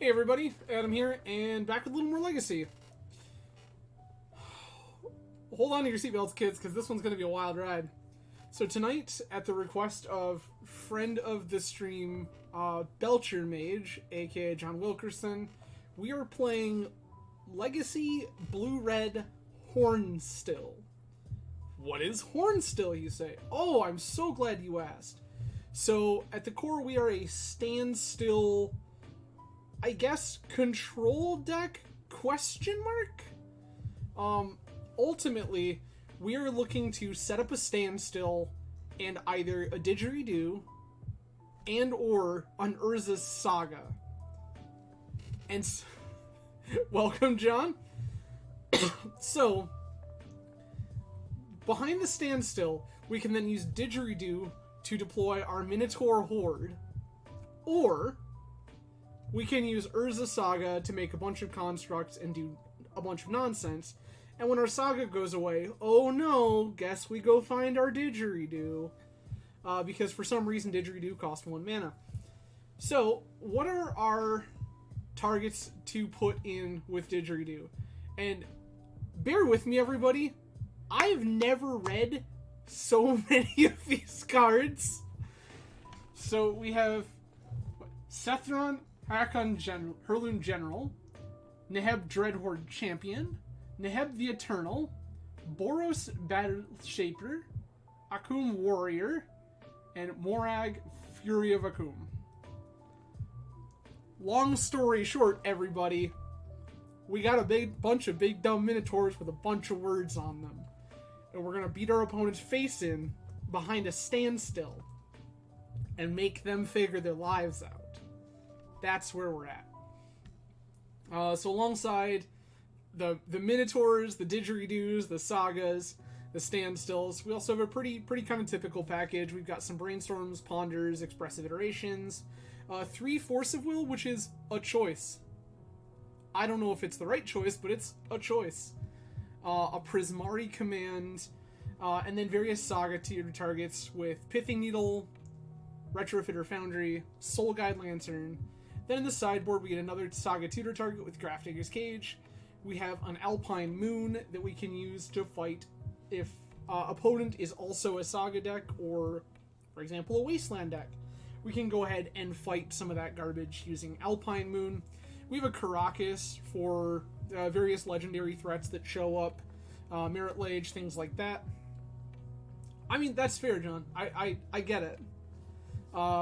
Hey everybody, Adam here, and back with a little more Legacy. Hold on to your seatbelts, kids, because this one's going to be a wild ride. So tonight, at the request of friend of the stream, Belcher Mage, aka John Wilkerson, we are playing Legacy Blue-Red HornStill. What is HornStill, you say? Oh, I'm so glad you asked. So, at the core, we are a Standstill, I guess, control deck? Question mark? Ultimately, we are looking to set up a Standstill and either a Digeridoo and or an Urza's Saga. And welcome, John. So, behind the Standstill, we can then use Digeridoo to deploy our Minotaur Horde, or we can use Urza's Saga to make a bunch of constructs and do a bunch of nonsense. And when our Saga goes away, oh no, guess we go find our Digeridoo. Because for some reason Digeridoo cost 1 mana. So, what are our targets to put in with Digeridoo? And bear with me, everybody. I've never read so many of these cards. So, we have Sethron Harkon Herloon General, Neheb Dreadhorde Champion, Neheb the Eternal, Boros Battle Shaper, Akum Warrior, and Morag Fury of Akum. Long story short, everybody, we got a big bunch of big dumb Minotaurs with a bunch of words on them. And we're going to beat our opponent's face in behind a Standstill and make them figure their lives out. That's where we're at. So alongside the Minotaurs, the Digeridoos, the Sagas, the Standstills, we also have a pretty kind of typical package. We've got some Brainstorms, Ponders, Expressive Iterations, 3 Force of Will, which is a choice. I don't know if it's the right choice, but it's a choice. A Prismari Command, and then various Saga tier targets with Pithing Needle, Retrofitter Foundry, Soul Guide Lantern. Then in the sideboard, we get another Saga tutor target with Grafdigger's Cage. We have an Alpine Moon that we can use to fight if opponent is also a Saga deck or, for example, a Wasteland deck. We can go ahead and fight some of that garbage using Alpine Moon. We have a Karakas for various legendary threats that show up, Merit Lage, things like that. I mean, that's fair, John. I get it.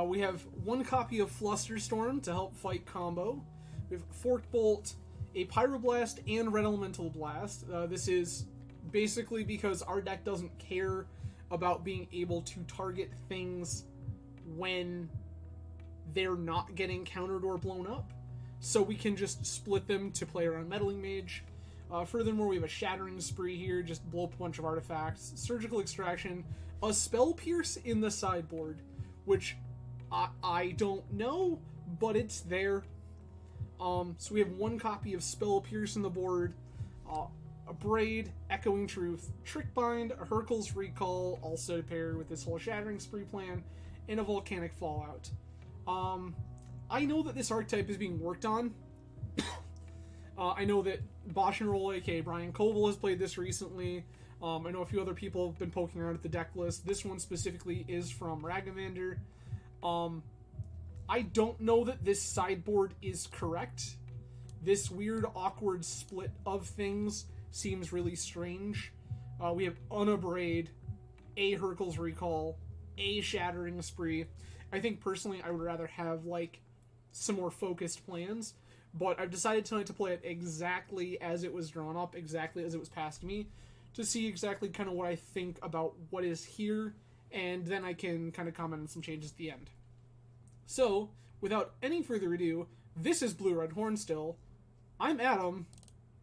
We have 1 copy of Flusterstorm to help fight combo. We have Forked Bolt, a Pyroblast, and Red Elemental Blast. This is basically because our deck doesn't care about being able to target things when they're not getting countered or blown up. So we can just split them to play around Meddling Mage. Furthermore, we have a Shattering Spree here, just blow up a bunch of artifacts. Surgical Extraction, a Spell Pierce in the sideboard, which I don't know, but it's there. So we have 1 copy of Spell Pierce in the board, a Braid, Echoing Truth, Trickbind, a Hurkyl's Recall, also paired with this whole Shattering Spree plan, and a Volcanic Fallout. I know that this archetype is being worked on. I know that Bosch and Roll, aka Brian Koval, has played this recently. I know a few other people have been poking around at the deck list. This one specifically is from Ragamander. I don't know that this sideboard is correct. This weird, awkward split of things seems really strange. We have Unabraid, a Hurkyl's Recall, a Shattering Spree. I think personally I would rather have like some more focused plans, but I've decided tonight to play it exactly as it was drawn up, exactly as it was passed to me, to see exactly kind of what I think about what is here, and then I can kind of comment on some changes at the end. So, without any further ado, this is Blue-Red HornStill. I'm Adam,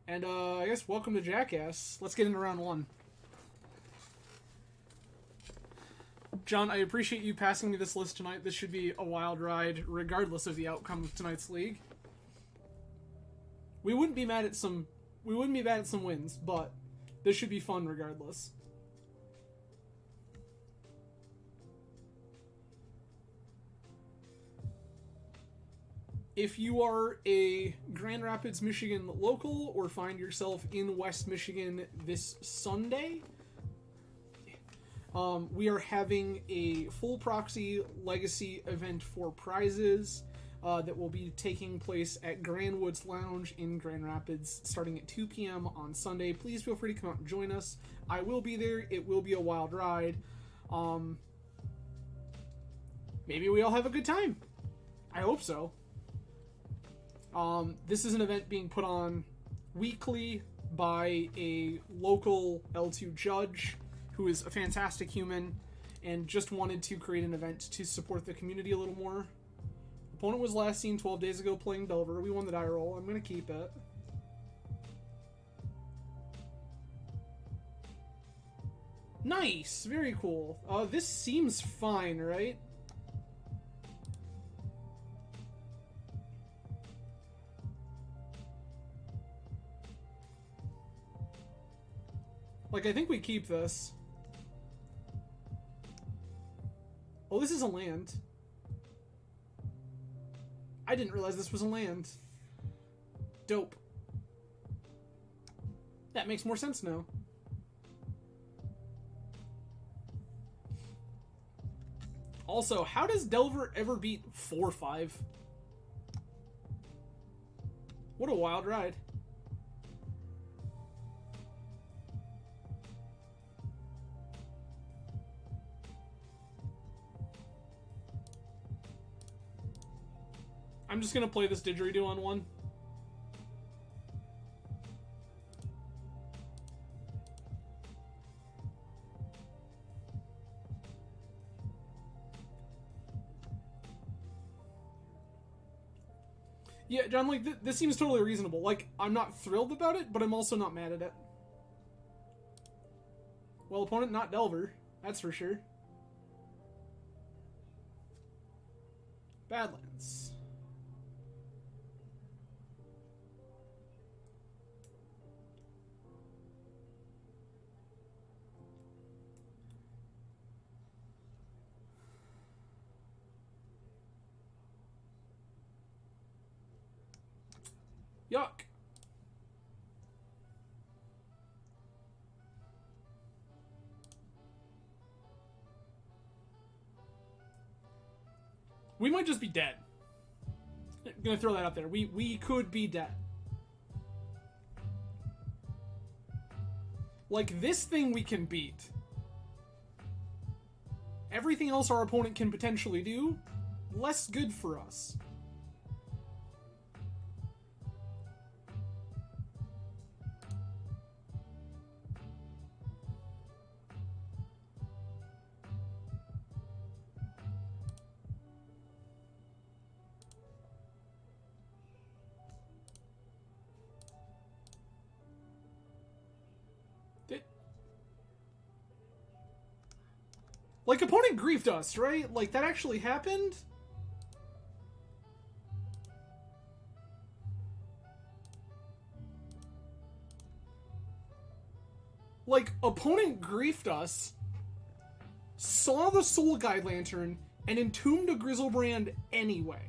and I guess welcome to Jackass. Let's get into round 1. John, I appreciate you passing me this list tonight. This should be a wild ride, regardless of the outcome of tonight's league. We wouldn't be mad at some wins, but this should be fun regardless. If you are a Grand Rapids, Michigan local or find yourself in West Michigan this Sunday, we are having a full proxy legacy event for prizes that will be taking place at Grand Woods Lounge in Grand Rapids starting at 2 p.m. on Sunday. Please feel free to come out and join us. I will be there. It will be a wild ride. Maybe we all have a good time. I hope so. This is an event being put on weekly by a local L2 judge who is a fantastic human and just wanted to create an event to support the community a little more. Opponent was last seen 12 days ago playing Delver. We won the die roll. I'm going to keep it. Nice! Very cool. This seems fine, right? Like, I think we keep this. Oh, this is a land. I didn't realize this was a land. Dope. That makes more sense now. Also, how does Delver ever beat 4-5? What a wild ride. I'm just gonna play this Digeridoo on one. Yeah, John, like, this seems totally reasonable. Like, I'm not thrilled about it, but I'm also not mad at it. Well, opponent not Delver, that's for sure. Badlands. Yuck. We might just be dead. I'm gonna throw that out there. We could be dead. Like, this thing we can beat. Everything else our opponent can potentially do, less good for us. Like, opponent griefed us, right? Like, that actually happened? Like, opponent griefed us, saw the Soul Guide Lantern, and entombed a Grizzlebrand anyway.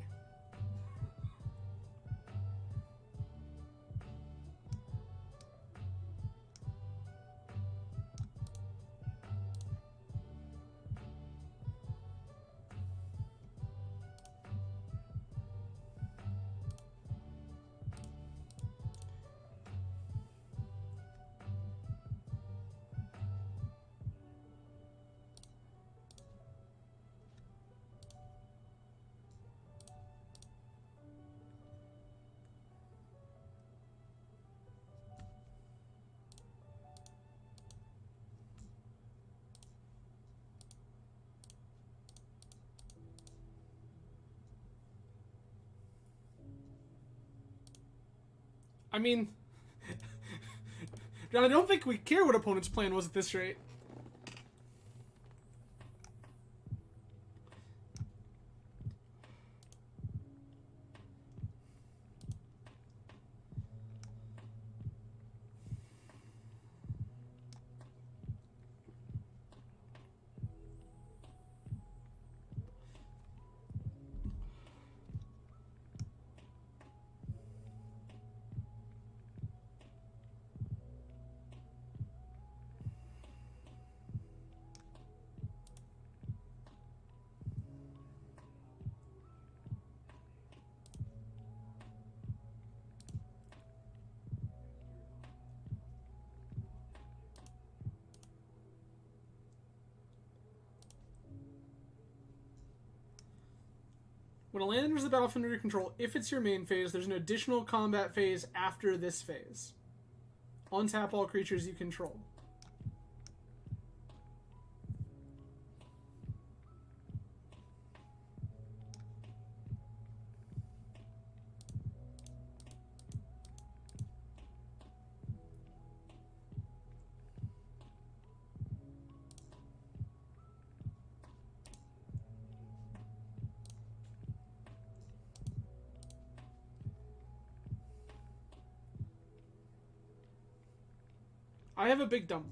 I mean, John, I don't think we care what opponent's plan was at this rate. When a land enters the battlefield under your control, if it's your main phase, there's an additional combat phase after this phase. Untap all creatures you control. I have a big dump.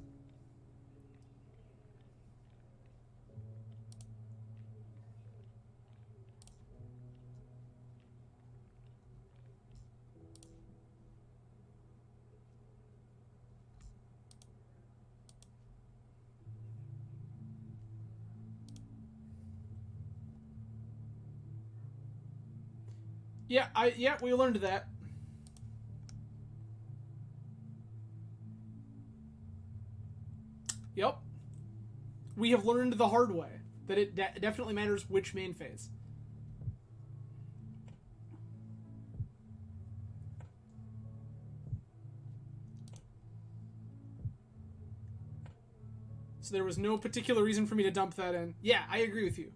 Yeah, we learned that. Yep. We have learned the hard way that it definitely matters which main phase. So there was no particular reason for me to dump that in. Yeah, I agree with you.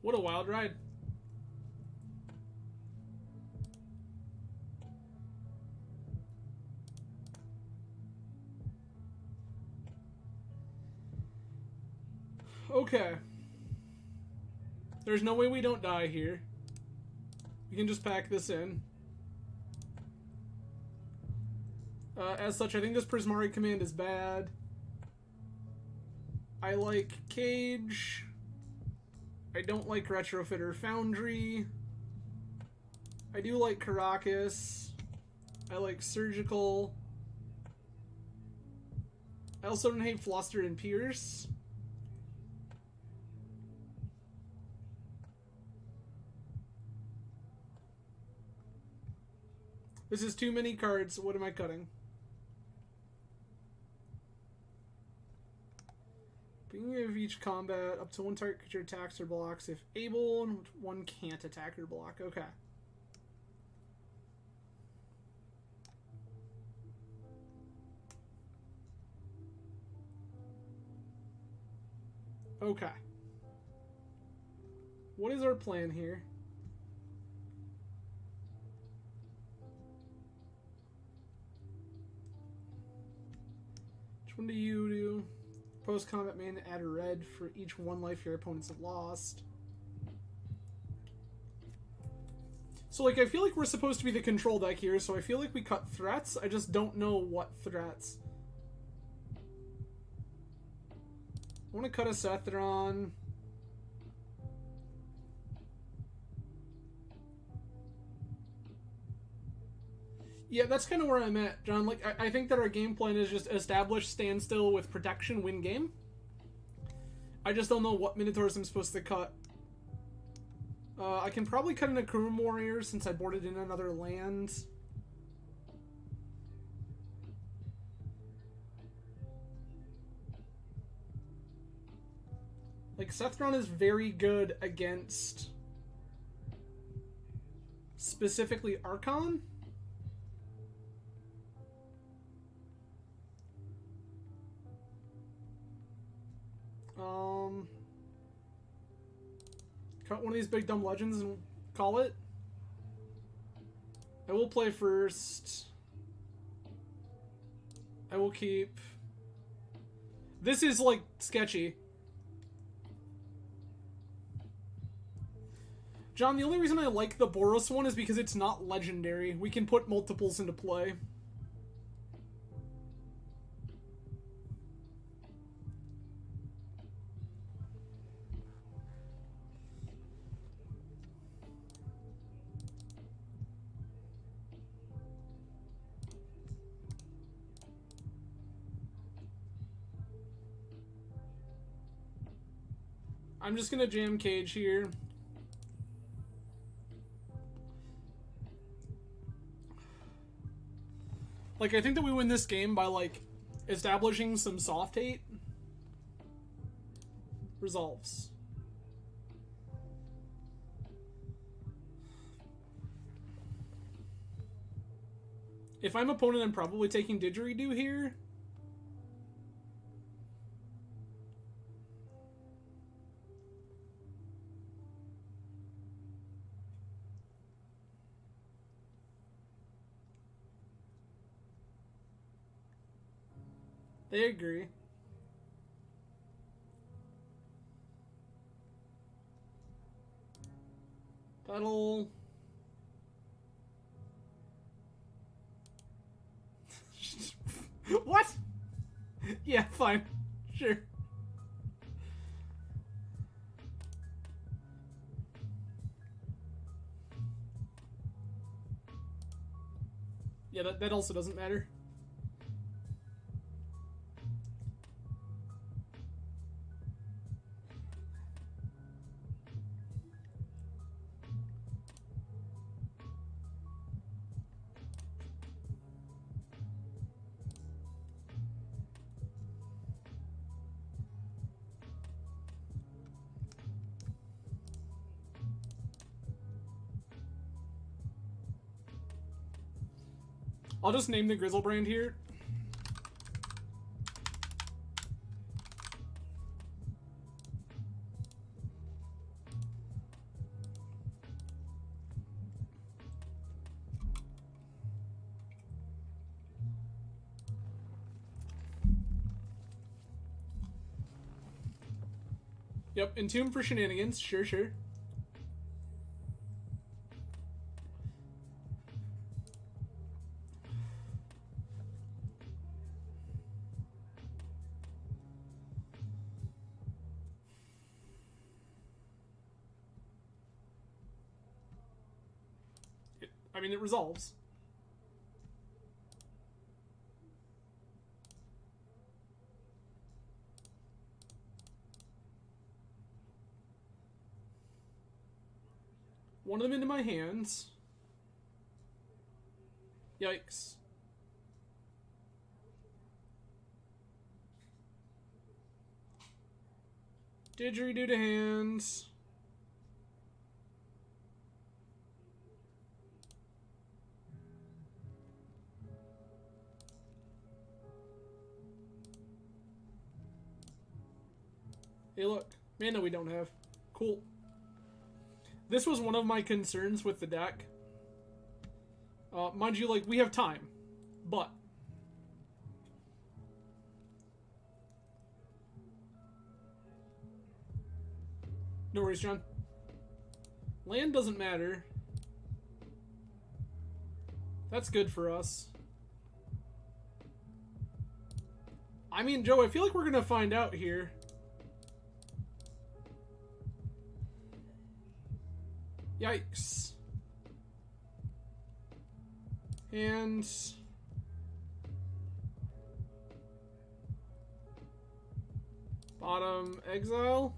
What a wild ride. Okay. There's no way we don't die here. We can just pack this in. As such, I think this Prismari command is bad. I like Cage. I don't like Retrofitter Foundry. I do like Caracas. I like Surgical. I also don't hate Fluster and Pierce. This is too many cards. What am I cutting? Beginning of each combat, up to one target creature attacks or blocks if able, and one can't attack or block. Okay. Okay. What is our plan here? Which one do you do? Post-combat man, add a red for each one life your opponents have lost. So, like, I feel like we're supposed to be the control deck here, so I feel like we cut threats. I just don't know what threats. I want to cut a Sethron. Yeah, that's kind of where I'm at, John. Like, I think that our game plan is just establish Standstill with protection, win game. I just don't know what Minotaurs I'm supposed to cut. I can probably cut in a Kroom Warrior since I boarded in another land. Like, Sethron is very good against specifically Archon. Cut one of these big dumb legends and call it. I will play first. I will keep. This is, like, sketchy. John, the only reason I like the Boros one is because it's not legendary. We can put multiples into play. I'm just gonna jam cage here. Like, I think that we win this game by, like, establishing some soft hate. Resolves. If I'm opponent, I'm probably taking Digeridoo here. They agree. Battle. What? Yeah, fine. Sure. Yeah, that also doesn't matter. I'll just name the Grizzlebrand here. Yep, Entomb for shenanigans. Sure, sure. I mean, it resolves. One of them into my hands. Yikes. Didgeridoo to hands. Hey, look. Mana we don't have. Cool. This was one of my concerns with the deck. Mind you, like, we have time. But no worries, John. Land doesn't matter. That's good for us. I mean, Joe, I feel like we're gonna find out here. Yikes. And bottom exile.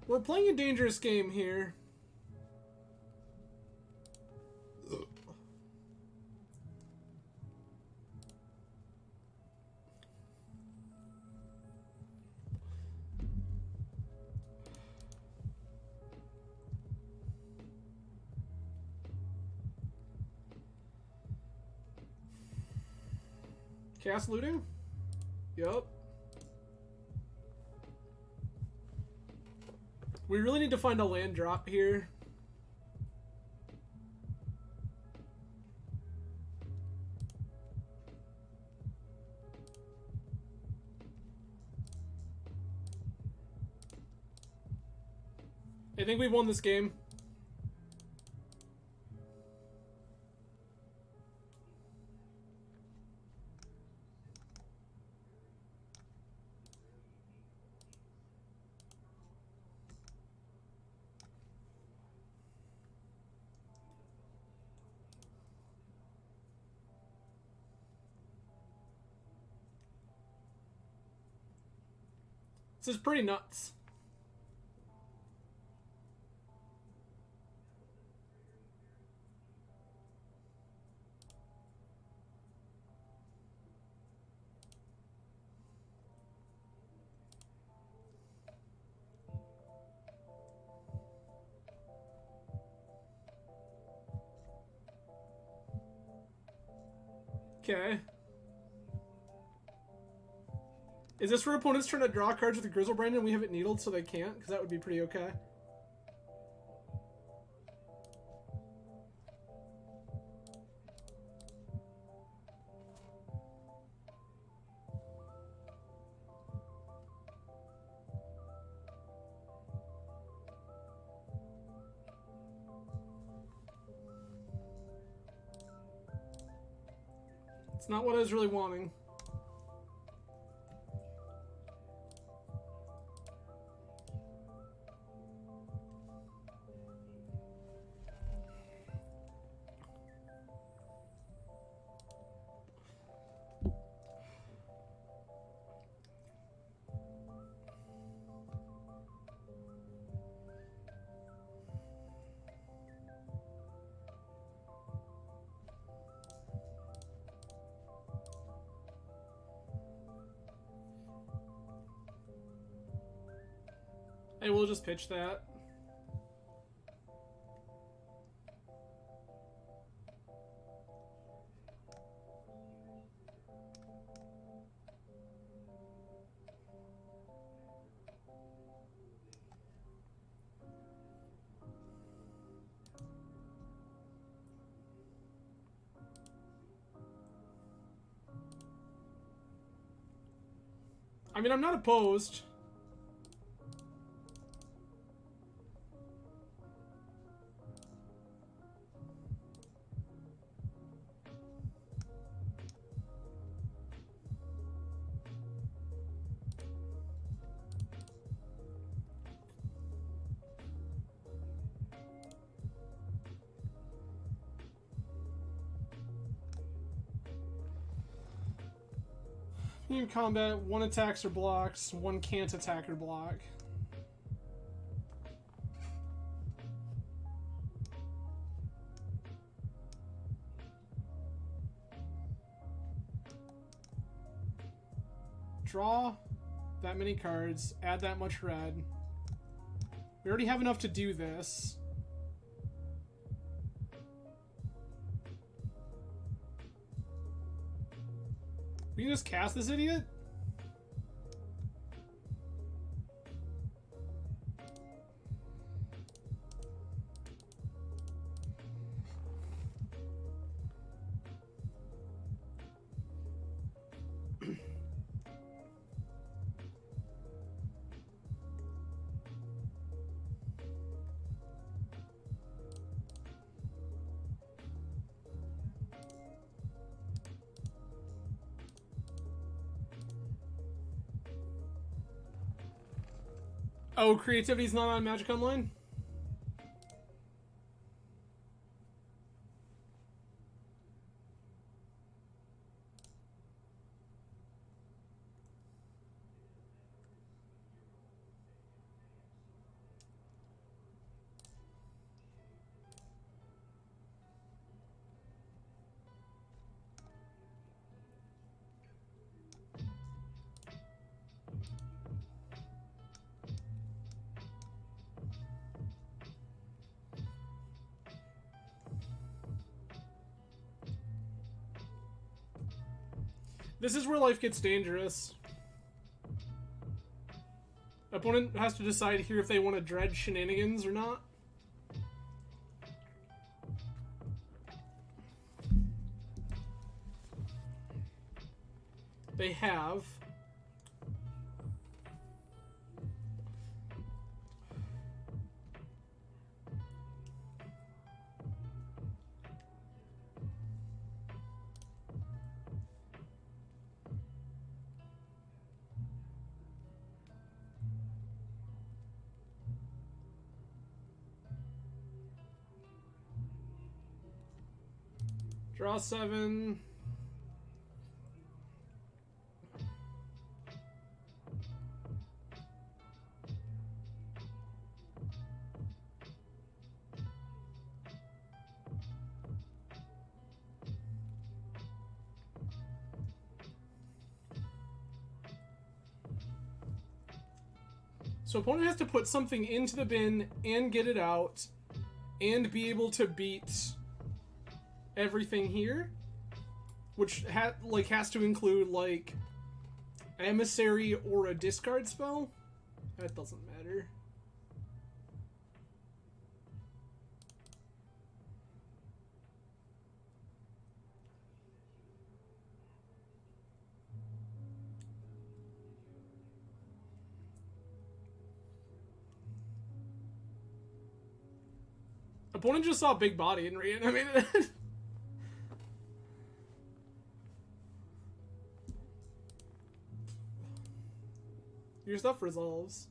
We're playing a dangerous game here. Cast looting? Yup. We really need to find a land drop here. I think we've won this game. This is pretty nuts. Okay. Is this for opponents trying to draw cards with the Grizzlebrand and we have it needled so they can't? Because that would be pretty okay. It's not what I was really wanting. Hey, we'll just pitch that. I mean, I'm not opposed. In combat, one attacks or blocks, one can't attack or block. Draw that many cards, add that much red. We already have enough to do this. We can just cast this idiot? Oh, creativity's not on Magic Online? This is where life gets dangerous. Opponent has to decide here if they want to dread shenanigans or not. They have. Draw 7. So opponent has to put something into the bin and get it out and be able to beat everything here, which has to include like emissary or a discard spell. That doesn't matter. Opponent just saw Big Body and reanimated it. Your stuff resolves.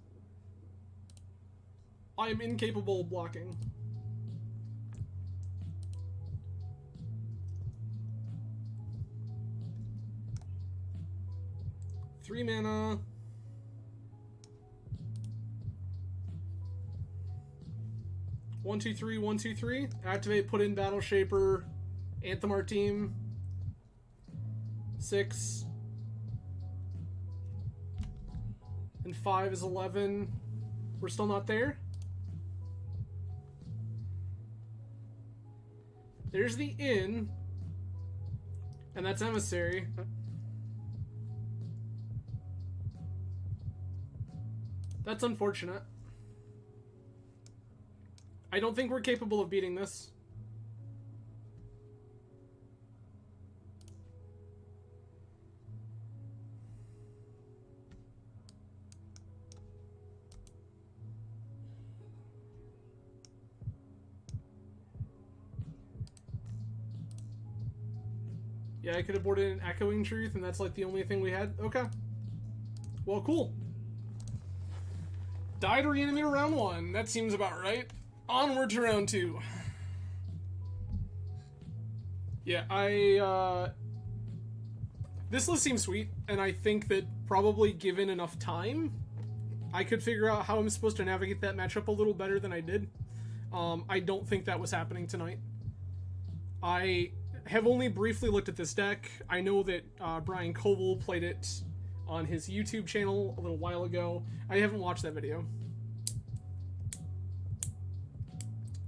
I am incapable of blocking. Three mana. One, two, three, 1, 2, 3. Activate, put in Battle Shaper, Anthem our team. 6. And 5 is 11. We're still not there. There's the inn. And that's emissary. That's unfortunate. I don't think we're capable of beating this. Yeah, I could have boarded an Echoing Truth, and that's like the only thing we had. Okay. Well, cool. Died reanimator round 1. That seems about right. Onward to round 2. Yeah, this list seems sweet, and I think that probably given enough time, I could figure out how I'm supposed to navigate that matchup a little better than I did. I don't think that was happening tonight. I have only briefly looked at this deck. I know that Brian Koval played it on his YouTube channel a little while ago. I haven't watched that video.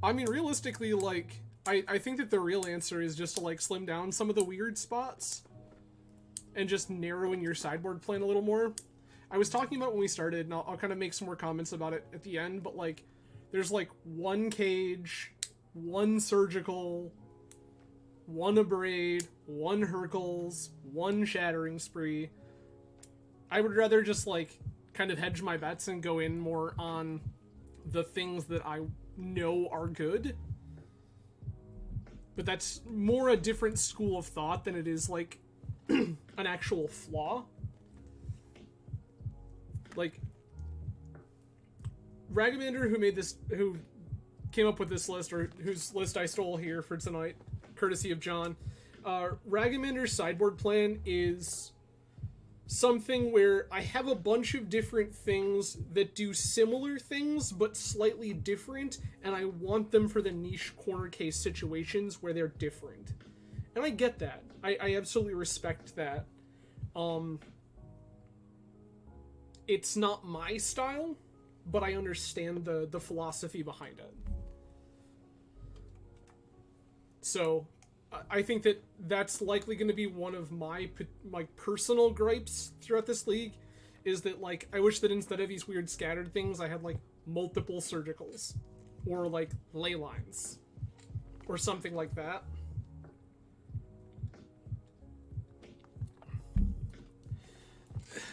I mean, realistically, like, I think that the real answer is just to, like, slim down some of the weird spots and just narrow in your sideboard plan a little more. I was talking about when we started, and I'll kind of make some more comments about it at the end, but, like, there's, like, 1 Cage, 1 Surgical, 1 Abrade, 1 Hercules, 1 Shattering Spree. I would rather just, like, kind of hedge my bets and go in more on the things that I know are good. But that's more a different school of thought than it is, like, an actual flaw. Like, Ragamander, who came up with this list, or whose list I stole here for tonight, courtesy of John, Ragamander's sideboard plan is something where I have a bunch of different things that do similar things but slightly different, and I want them for the niche corner case situations where they're different. And I get that. I absolutely respect that. It's not my style, but I understand the philosophy behind it. So I think that that's likely going to be one of my personal gripes throughout this league, is that, like, I wish that instead of these weird scattered things, I had, like, multiple surgicals or, like, ley lines or something like that.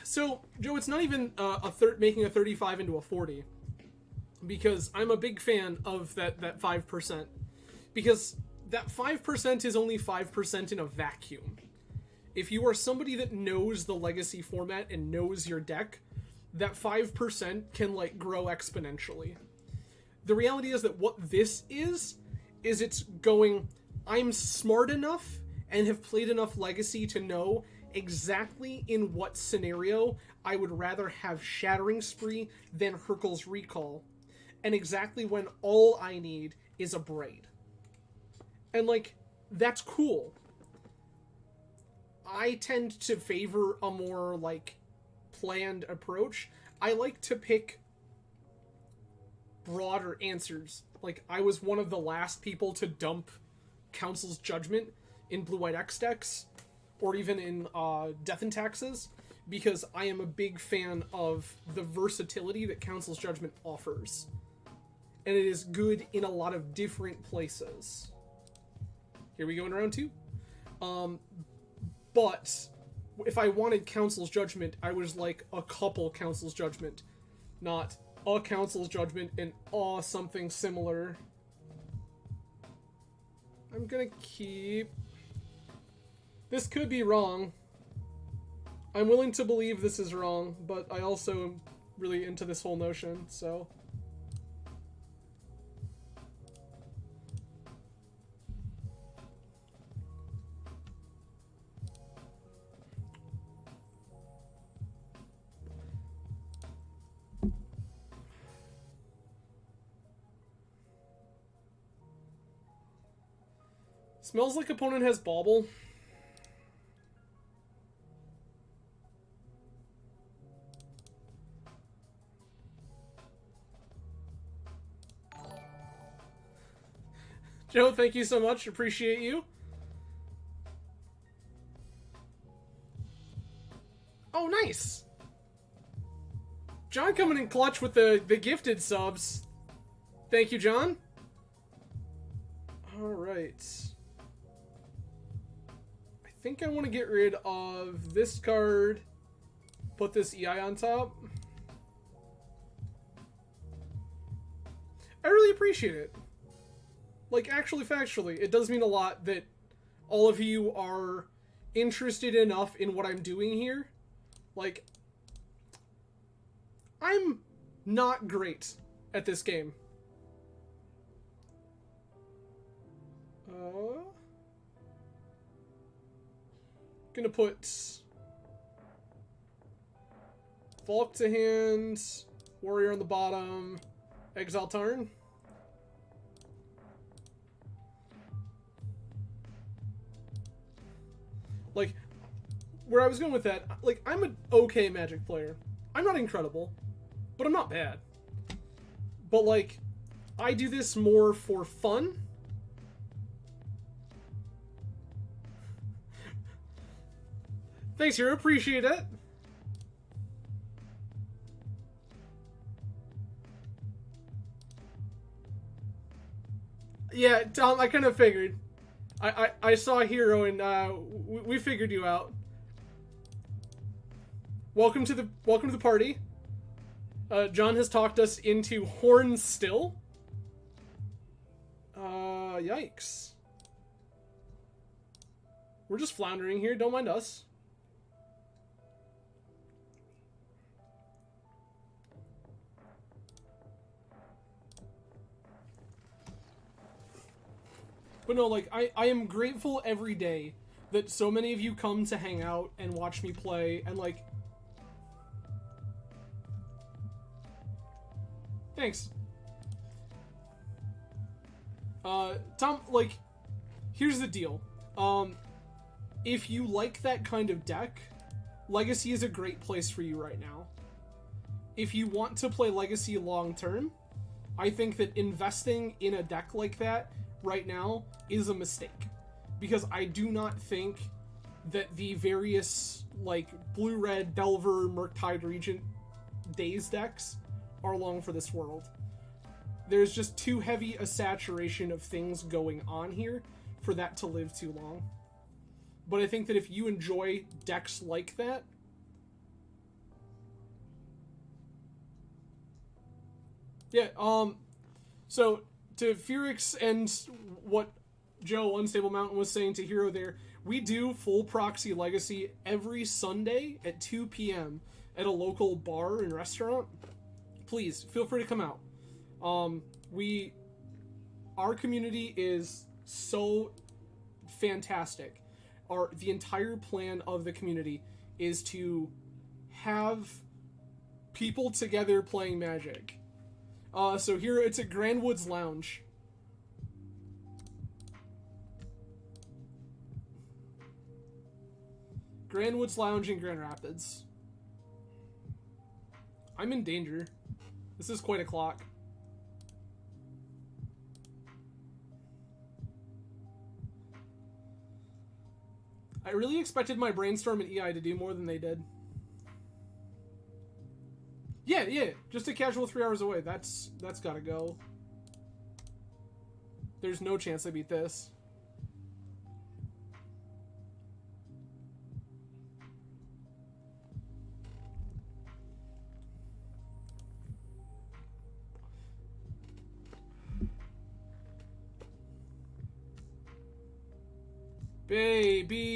So, Joe, it's not even making a 35 into a 40, because I'm a big fan of that 5%, because that 5% is only 5% in a vacuum. If you are somebody that knows the Legacy format and knows your deck, that 5% can, like, grow exponentially. The reality is that what this is it's going, I'm smart enough and have played enough Legacy to know exactly in what scenario I would rather have Shattering Spree than Hercules Recall, and exactly when all I need is a Braid. And, like, that's cool. I tend to favor a more, like, planned approach. I like to pick broader answers. Like, I was one of the last people to dump Council's Judgment in Blue-White X decks, or even in Death and Taxes, because I am a big fan of the versatility that Council's Judgment offers. And it is good in a lot of different places. Here we go in round 2. But if I wanted Council's Judgment, I was like a couple Council's Judgment, not a Council's Judgment and something similar. I'm gonna keep... This could be wrong. I'm willing to believe this is wrong, but I also am really into this whole notion, so... Smells like opponent has Bauble. Joe, thank you so much. Appreciate you. Oh, nice. John coming in clutch with the gifted subs. Thank you, John. All right. I think I want to get rid of this card. Put this EI on top. I really appreciate it. Like, actually, factually, it does mean a lot that all of you are interested enough in what I'm doing here. Like, I'm not great at this game. Gonna put Falk to hand, Warrior on the bottom, Exile turn. Like, where I was going with that, like, I'm an okay Magic player. I'm not incredible, but I'm not bad. But, like, I do this more for fun. Thanks, Hero. Appreciate it. Yeah, Tom, I kind of figured. I saw Hero and we figured you out. Welcome to the party. John has talked us into HornStill. Yikes. We're just floundering here. Don't mind us. But no, like, I am grateful every day that so many of you come to hang out and watch me play, and, like... Thanks. Tom, like, here's the deal. If you like that kind of deck, Legacy is a great place for you right now. If you want to play Legacy long-term, I think that investing in a deck like that right now is a mistake, because I do not think that the various, like, Blue-Red, Delver, Murktide Regent Daze decks are long for this world. There's just too heavy a saturation of things going on here for that to live too long. But I think that if you enjoy decks like that, yeah, so to Furix and what Joe Unstable Mountain was saying to Hero there, we do full proxy Legacy every Sunday at 2 p.m. at a local bar and restaurant. Please, feel free to come out. Our community is so fantastic. The entire plan of the community is to have people together playing Magic. So here it's at Grand Woods Lounge. Grand Woods Lounge in Grand Rapids. I'm in danger. This is quite a clock. I really expected my Brainstorm and EI to do more than they did. Yeah, just a casual 3 hours away. That's gotta go. There's no chance I beat this. Baby.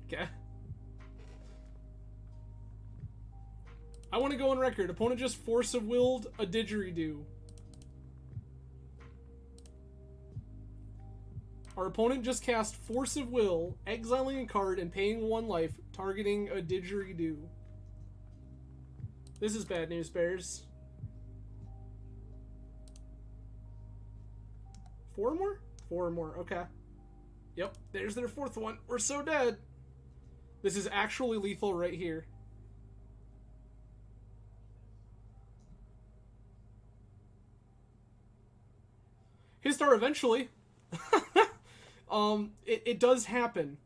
Okay. I want to go on record. Opponent just force of willed a Digeridoo. Our opponent just cast Force of Will, exiling a card and paying 1 life, targeting a Digeridoo. This is bad news, Bears. 4 more? 4 more, okay. Yep, there's their 4th one. We're so dead. This is actually lethal right here. His star eventually. It does happen.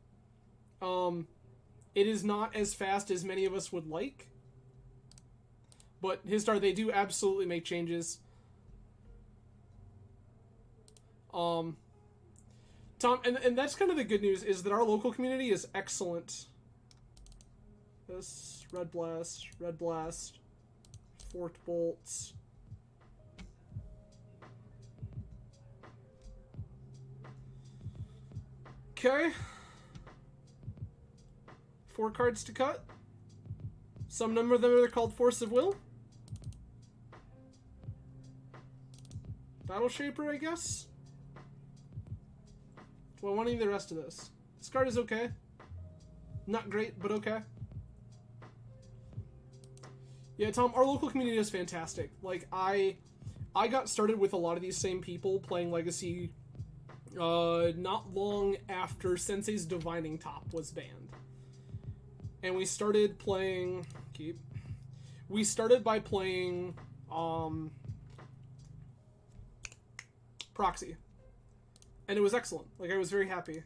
It is not as fast as many of us would like. But his star, they do absolutely make changes. Tom, and that's kind of the good news, is that our local community is excellent. This, Red Blast, Forked Bolts. Okay. 4 cards to cut. Some number of them are called Force of Will. Battle Shaper, I guess? Do I want any of the rest of this? This card is okay. Not great, but okay. Yeah, Tom, our local community is fantastic. Like, I got started with a lot of these same people playing Legacy not long after Sensei's Divining Top was banned. And we started playing... We started by playing... Proxy. And it was excellent. Like, I was very happy.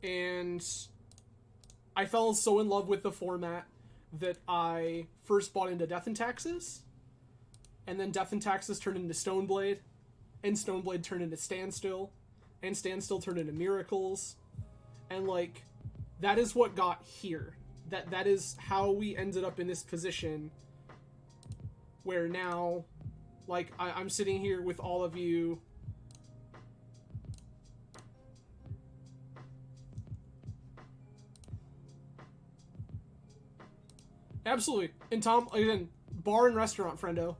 And I fell so in love with the format that I first bought into Death and Taxes, and then Death and Taxes turned into Stoneblade, and Stoneblade turned into Standstill, and Standstill turned into Miracles, and like, that is what got here. That is how we ended up in this position where now, like, I'm sitting here with all of you. Absolutely. And Tom, again, bar and restaurant, friendo.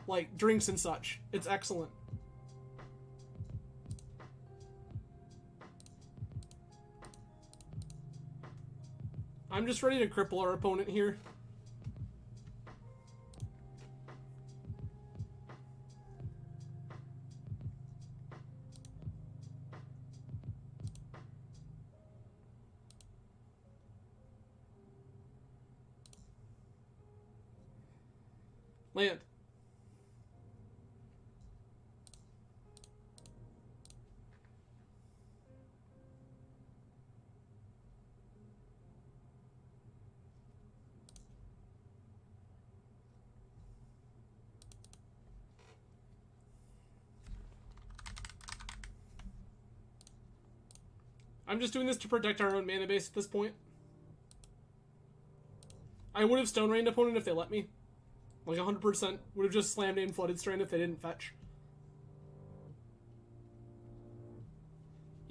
Like, drinks and such. It's excellent. I'm just ready to cripple our opponent here. Land. I'm just doing this to protect our own mana base at this point. I would have Stone Rained opponent if they let me. Like 100%. Would have just slammed in Flooded Strand if they didn't fetch.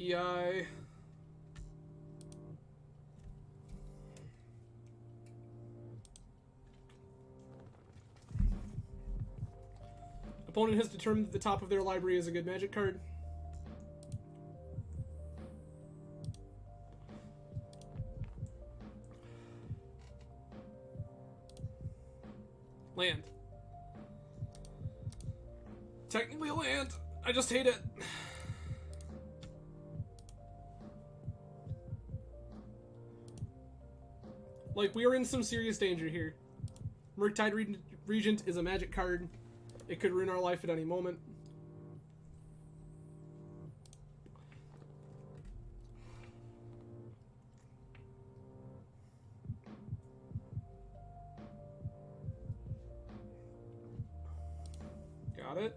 EI. Opponent has determined that the top of their library is a good magic card. Land. Technically a land. I just hate it. Like, we are in some serious danger here. Murktide Regent is a magic card. It could ruin our life at any moment. Got it.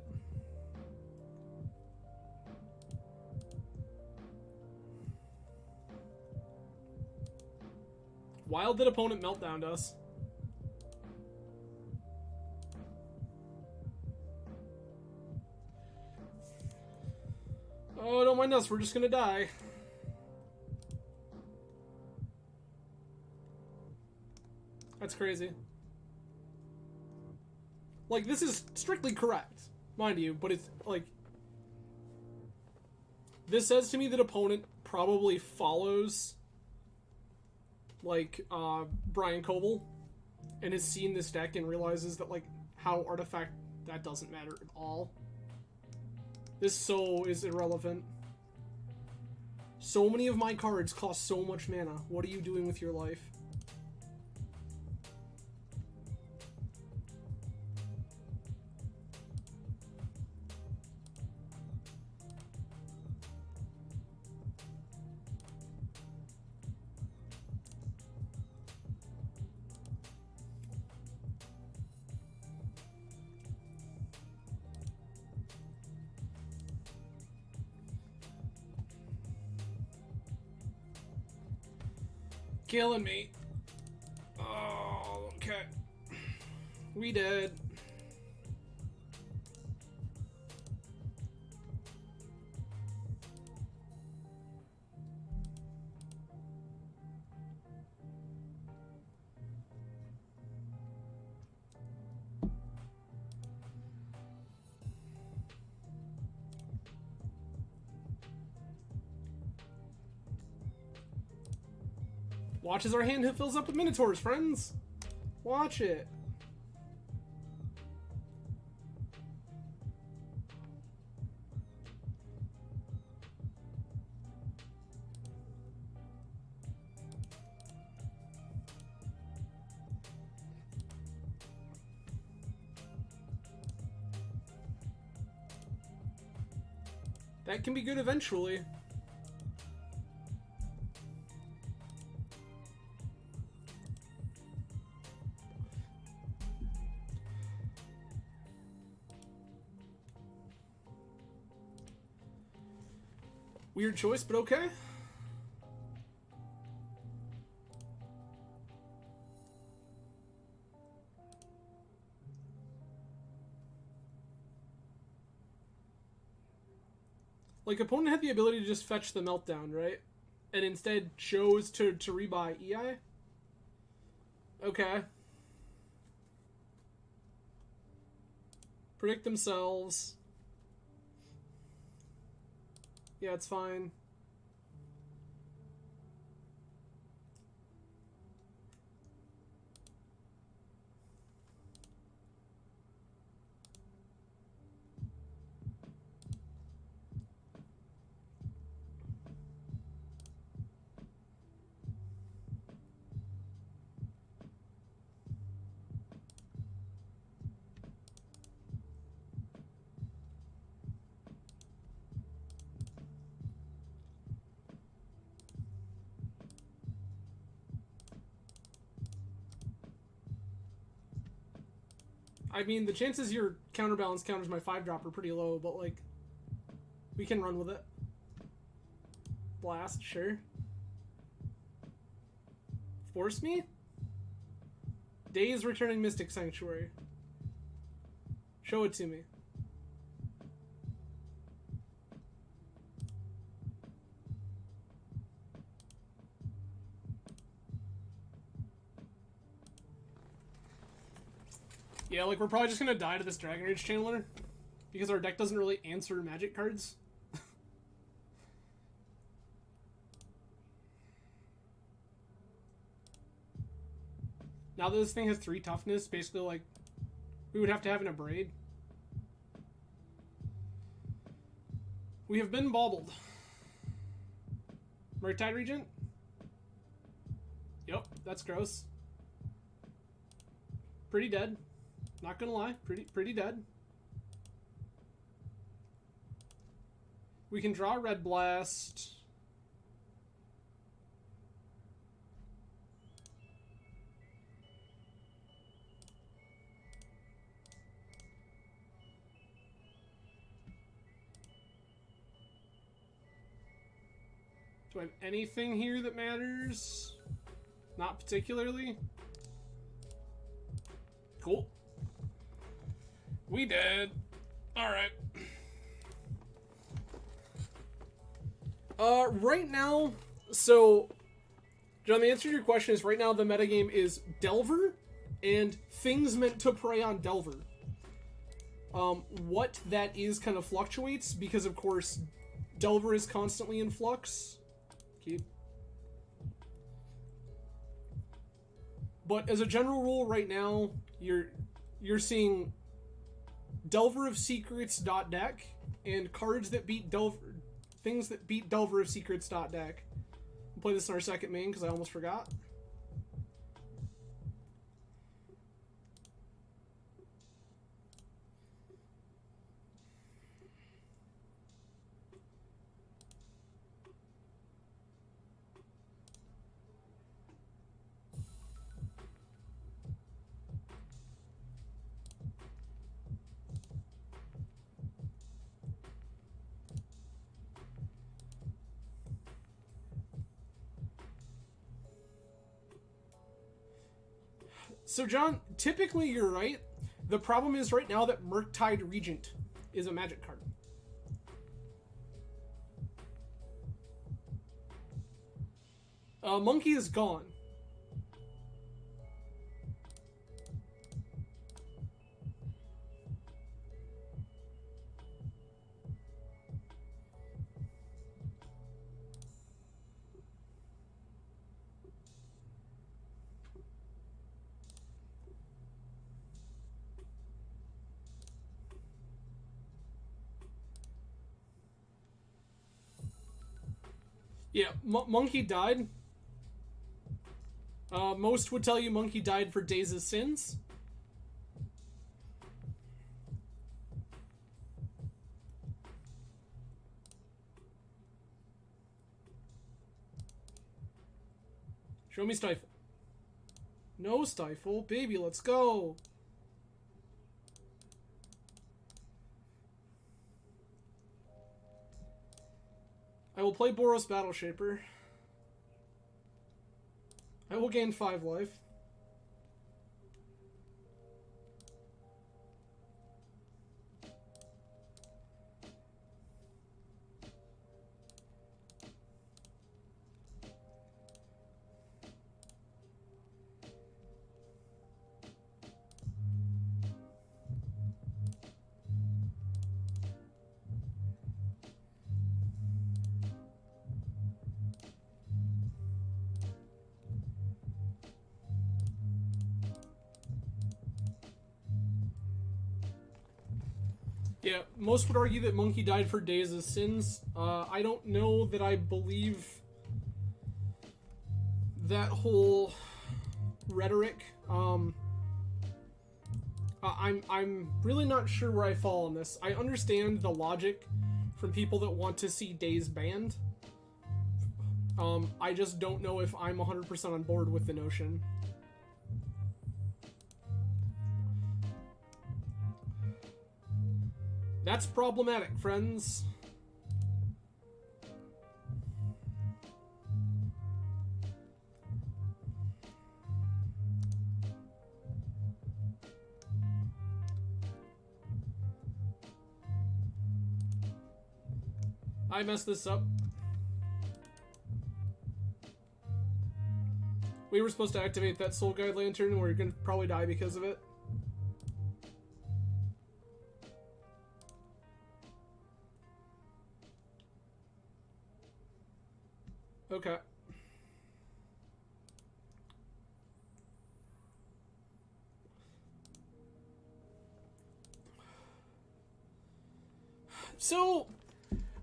Wild did opponent meltdowned us. Oh, don't mind us. We're just gonna die. That's crazy. Like, this is strictly correct, mind you, but it's, like... This says to me that opponent probably follows, like, Brian Coble, and has seen this deck and realizes that, like, how artifact... That doesn't matter at all. This so is irrelevant. So many of my cards cost so much mana. What are you doing with your life? Killing me. Oh, okay. We dead. Watch as our hand fills up with Minotaurs, friends. Watch it. That can be good eventually. Weird choice, but okay. Like, opponent had the ability to just fetch the meltdown, right? And instead chose to rebuy EI? Okay. Predict themselves. Yeah, it's fine. I mean, the chances your counterbalance counters my 5-drop are pretty low, but, like, we can run with it. Blast, sure. Force me? Days returning Mystic Sanctuary. Show it to me. Yeah, like, we're probably just gonna die to this Dragon Rage Channeler, because our deck doesn't really answer magic cards. Now that this thing has 3 toughness, basically, like, we would have to have an Abrade. We have been baubled. Murktide Regent? Yep, that's gross. Pretty dead. Not gonna lie, pretty dead. We can draw Red Blast. Do I have anything here that matters? Not particularly. Cool. We did. Alright. Right now, so, John, the answer to your question is right now the metagame is Delver and things meant to prey on Delver. What that is kind of fluctuates because, of course, Delver is constantly in flux. Keep. But as a general rule right now, you're seeing Delver of Secrets.deck and cards that beat Delver, things that beat Delver of Secrets.deck. We'll play this in our second main because I almost forgot. So, John, typically you're right. The problem is right now that Murktide Regent is a magic card. Monkey is gone. Yeah, Monkey died. Most would tell you Monkey died for Days' sins. Show me Stifle. No Stifle. Baby, let's go. I will play Boros Battleshaper. I will gain 5 life. Yeah, most would argue that Monkey died for Days' sins. I don't know that I believe that whole rhetoric. I'm really not sure where I fall on this. I understand the logic from people that want to see Days banned. I just don't know if I'm 100% on board with the notion. That's problematic, friends. I messed this up. We were supposed to activate that Soul Guide Lantern and we're gonna probably die because of it. Okay. So,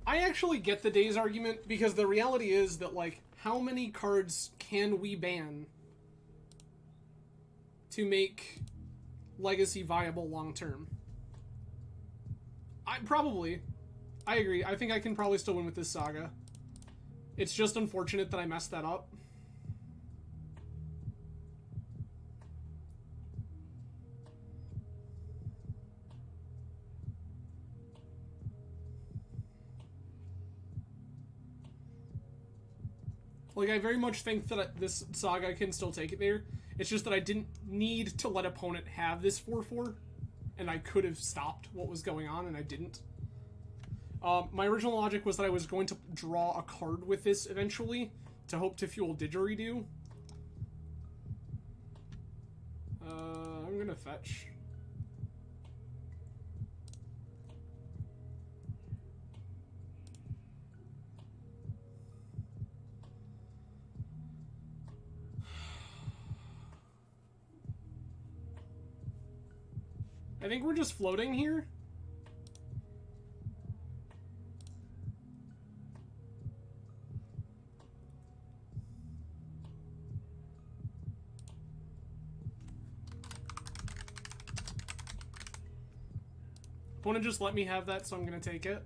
I actually get the Days argument because the reality is that, like, how many cards can we ban to make Legacy viable long term. I agree. I think I can probably still win with this Saga. It's just unfortunate that I messed that up. Like, I very much think that this Saga can still take it there. It's just that I didn't need to let opponent have this 4-4, and I could have stopped what was going on, and I didn't. My original logic was that I was going to draw a card with this eventually to hope to fuel Digeridoo. I'm gonna fetch. I think we're just floating here. Opponent just let me have that, so I'm gonna take it.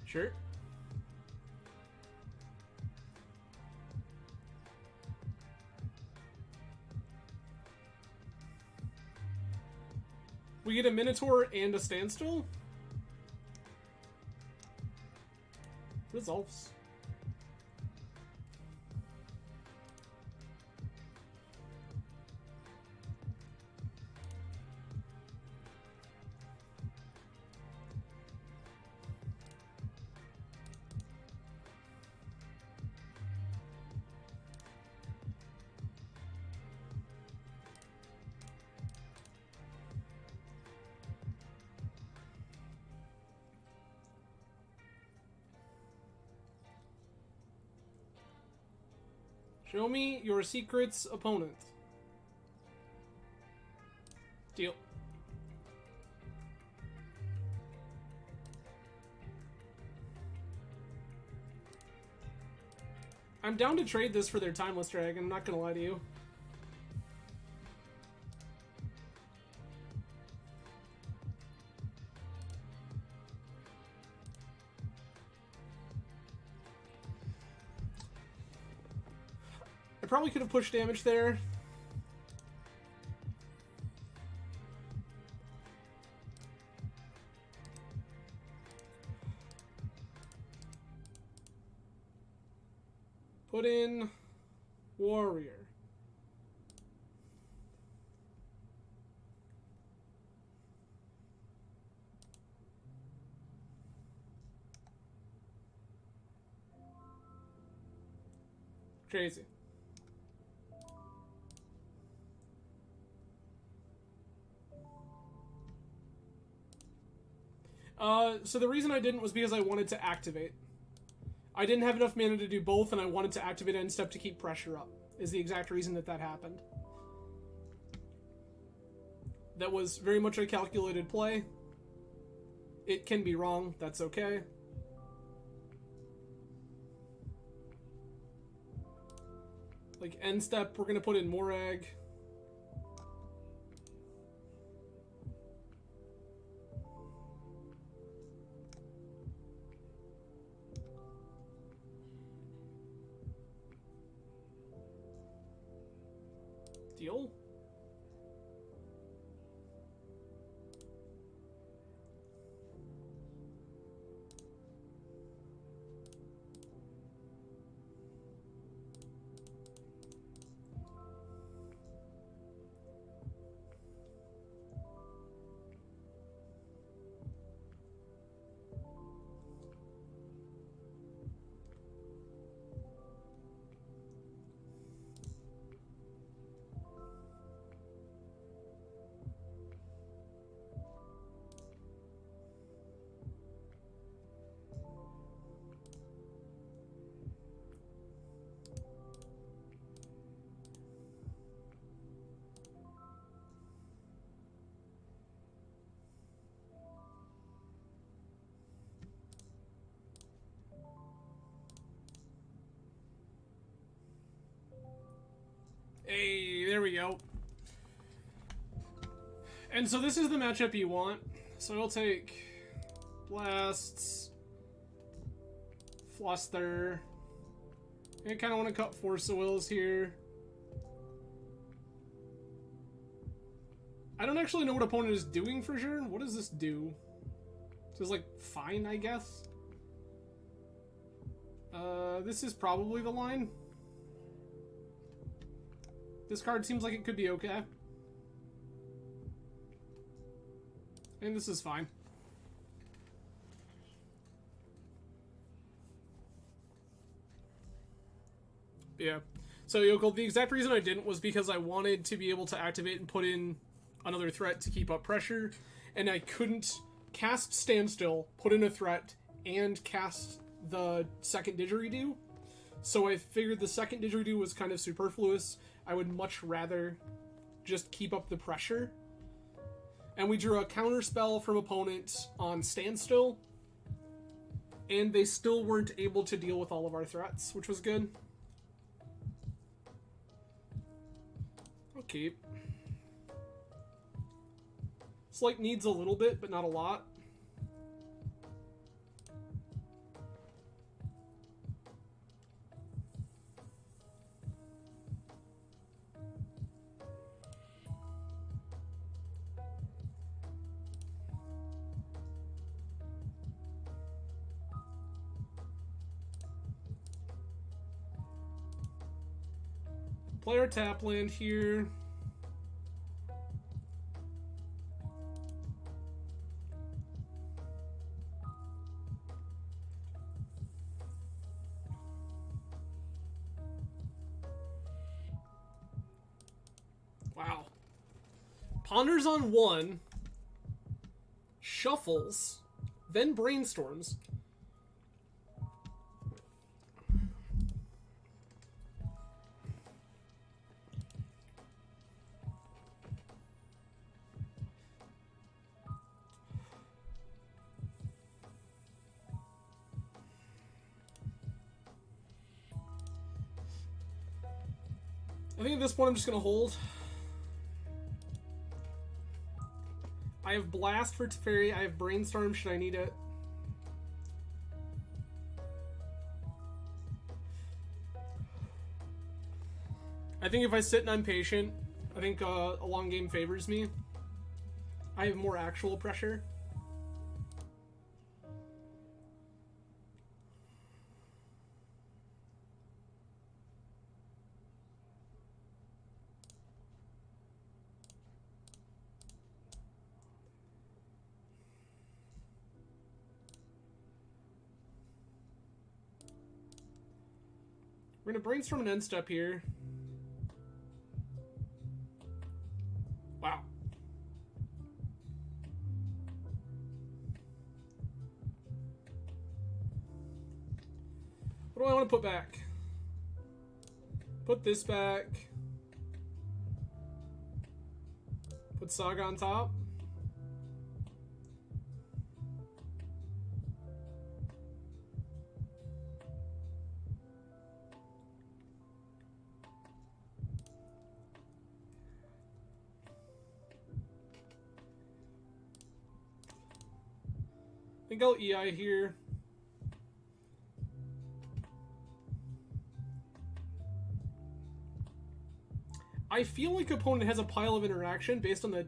Sure. We get a Minotaur and a Standstill? Resolves. Show me your secrets, opponent. Deal. I'm down to trade this for their Timeless Dragon, I'm not gonna lie to you. I probably could have pushed damage there. Put in Warrior. Crazy. So the reason I didn't was because I wanted to activate. I didn't have enough mana to do both, and I wanted to activate end step to keep pressure up, is the exact reason that that happened. That was very much a calculated play. It can be wrong, that's okay. Like, end step, we're gonna put in Morag. Deal. Hey, there we go. And so this is the matchup you want. So I'll take Blasts, Fluster. I kind of want to cut Force of Wills here. I don't actually know what opponent is doing for sure. What does this do? So it's like fine, I guess. This is probably the line. This card seems like it could be okay. And this is fine. Yeah. So, Yoko, the exact reason I didn't was because I wanted to be able to activate and put in another threat to keep up pressure, and I couldn't cast Standstill, put in a threat, and cast the second Digeridoo. So I figured the second Digeridoo was kind of superfluous. I would much rather just keep up the pressure. And we drew a counter spell from opponent on Standstill, and they still weren't able to deal with all of our threats, which was good. Okay. Slight needs a little bit, but not a lot. Play our tap land here. Wow. Ponders on one, shuffles, then brainstorms. I think at this point I'm just going to hold. I have Blast for Teferi, I have Brainstorm should I need it. I think if I sit and I'm patient, I think a long game favors me. I have more actual pressure. We're going to brainstorm an end step here. Wow. What do I want to put back? Put this back. Put Saga on top. I think I'll EI here. I feel like opponent has a pile of interaction based on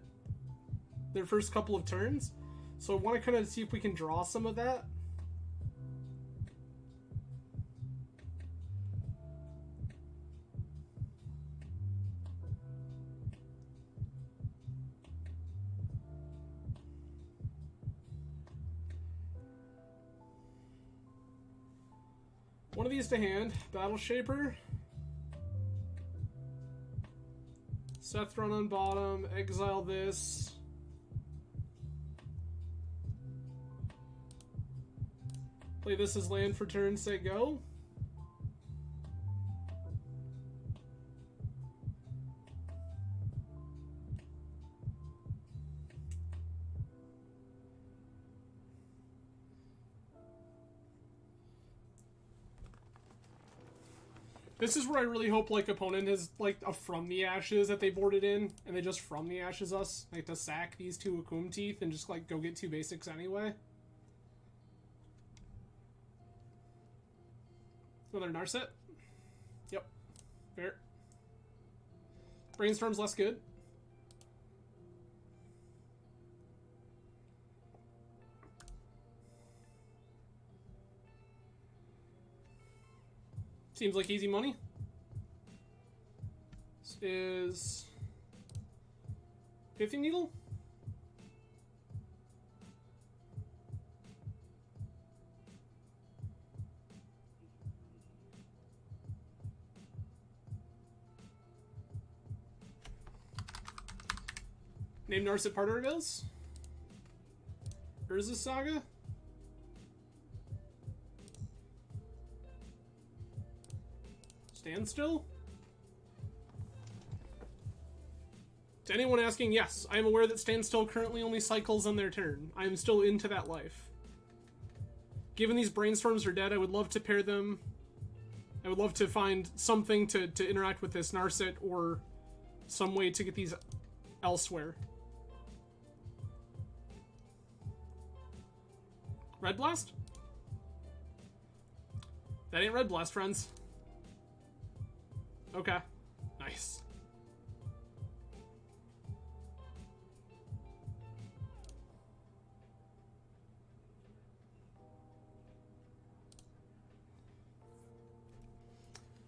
their first couple of turns, so I want to kind of see if we can draw some of that. One of these to hand. Battle Shaper. Sethron on bottom. Exile this. Play this as land for turn, say go. This is where I really hope, like, opponent has, like, a From the Ashes that they boarded in, and they just From the Ashes us, like, to sack these 2 Akum Teeth and just, like, go get 2 basics anyway. Another Narset. Yep. Fair. Brainstorm's less good. Seems like easy money. This is 50 needle. Name Narset part Urgos. Urza Saga. Standstill? To anyone asking, yes, I am aware that Standstill currently only cycles on their turn. I am still into that life. Given these Brainstorms are dead, I would love to pair them. I would love to find something to interact with this Narset or some way to get these elsewhere. Red Blast? That ain't Red Blast, friends. Okay. Nice.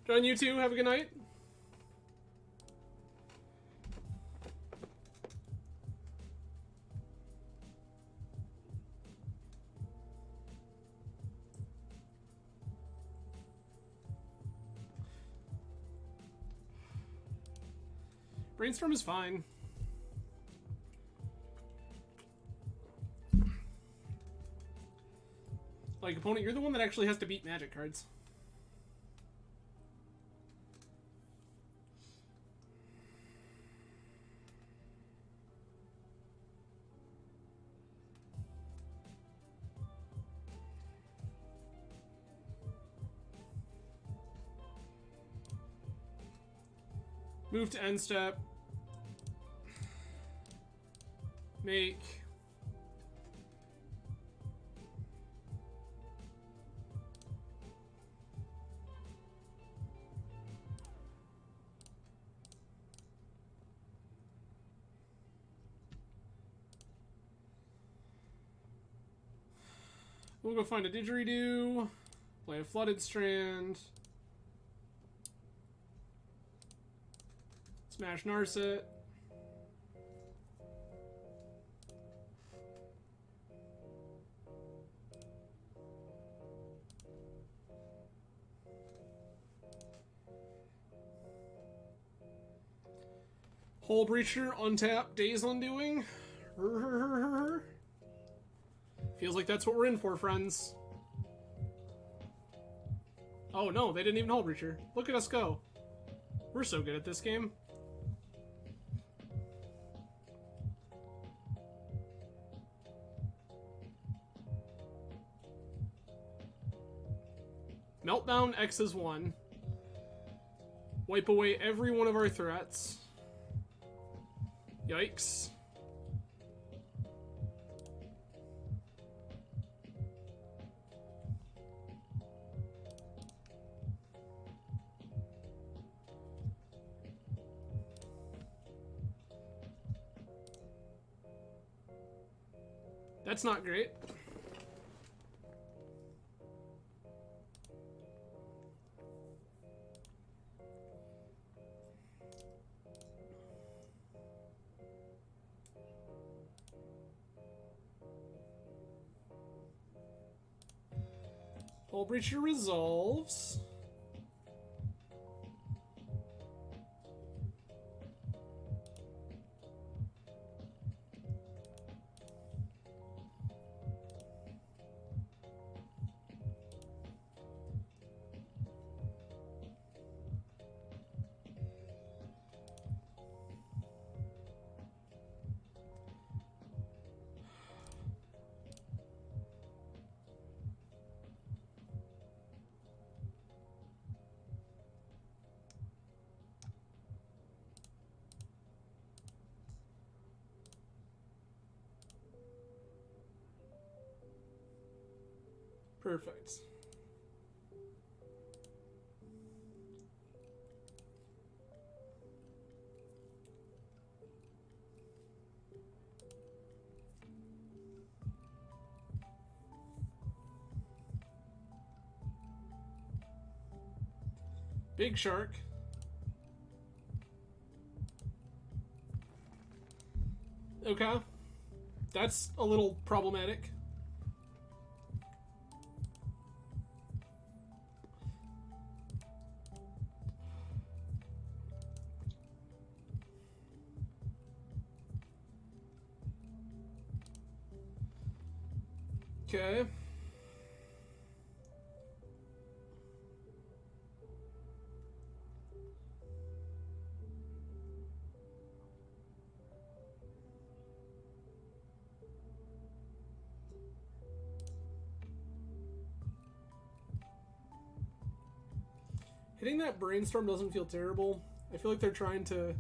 John, you too. Have a good night. Brainstorm is fine. Like, opponent, you're the one that actually has to beat Magic cards. Move to end step. Make. We'll go find a Digeridoo. Play a Flooded Strand. Smash Narset. Hole Breacher, untap, Days Undoing. Feels like that's what we're in for, friends. Oh no, they didn't even Hole Breacher. Look at us go. We're so good at this game. Meltdown X is 1. Wipe away every one of our threats. Yikes. That's not great. Hole Breacher resolves. Perfect. Big shark. Okay. That's a little problematic. Okay. Hitting that brainstorm doesn't feel terrible. I feel like they're trying to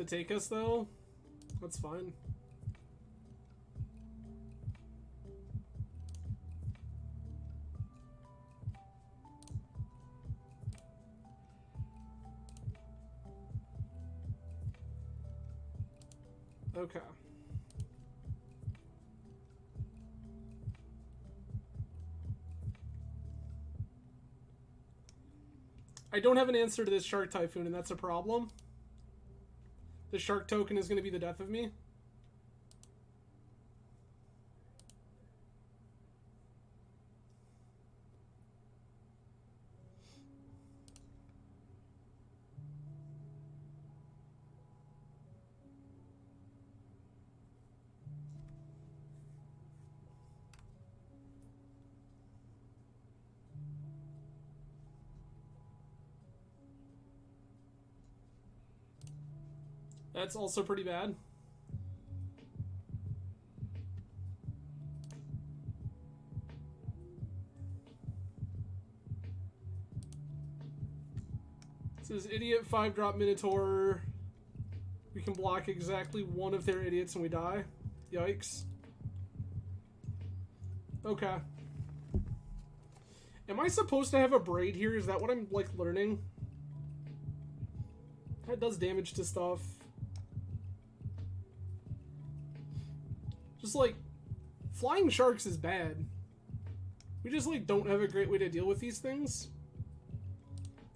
take us though. That's fine. Okay. I don't have an answer to this Shark Typhoon, and that's a problem. The Shark token is going to be the death of me. That's also pretty bad. This is Idiot 5-drop Minotaur. We can block exactly one of their idiots and we die. Yikes. Okay. Am I supposed to have a braid here? Is that what I'm, like, learning? That does damage to stuff. Just, like, flying sharks is bad. We just, like, don't have a great way to deal with these things.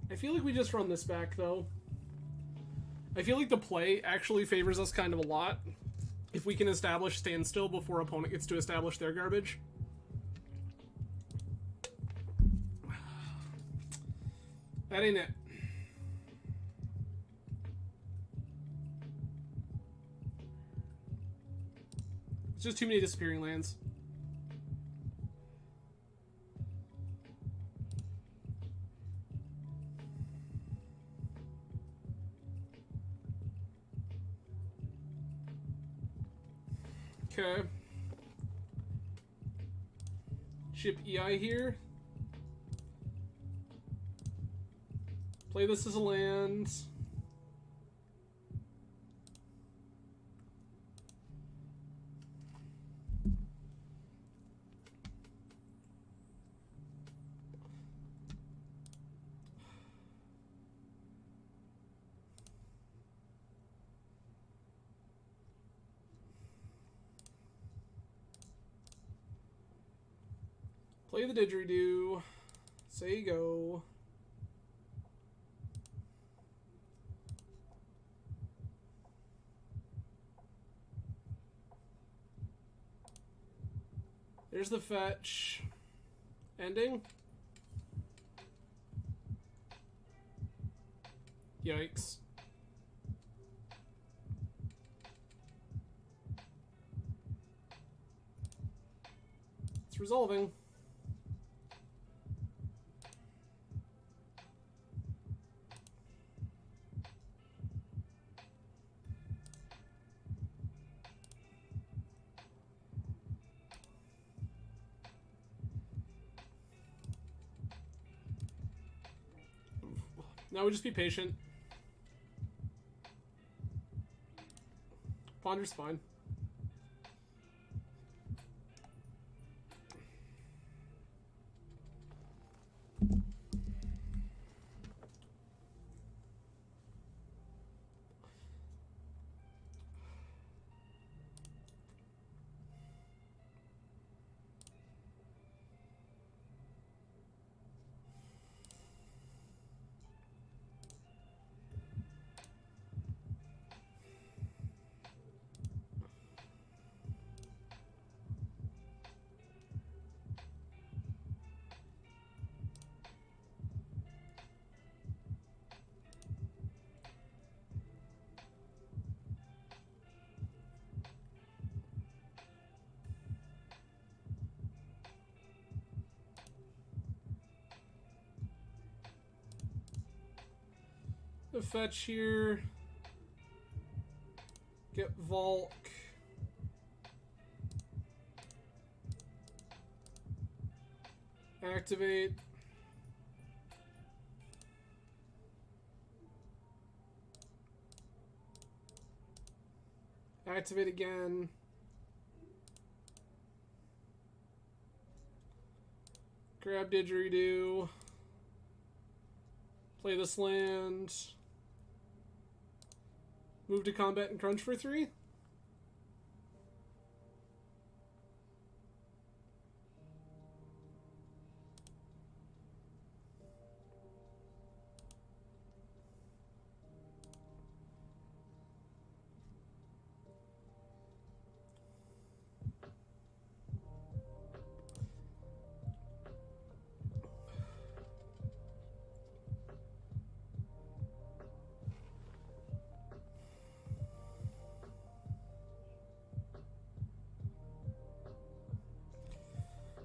I feel like we just run this back, though. I feel like the play actually favors us kind of a lot if we can establish Standstill before opponent gets to establish their garbage. That ain't it. It's just too many disappearing lands. Okay. Chip EI here. Play this as a land. Play the Digeridoo. Say go. There's the fetch. Ending. Yikes. It's resolving. Now we just be patient. Ponder's fine. A fetch here. Get Volk. Activate. Activate again. Grab Digeridoo. Play this land. Move to combat and crunch for 3.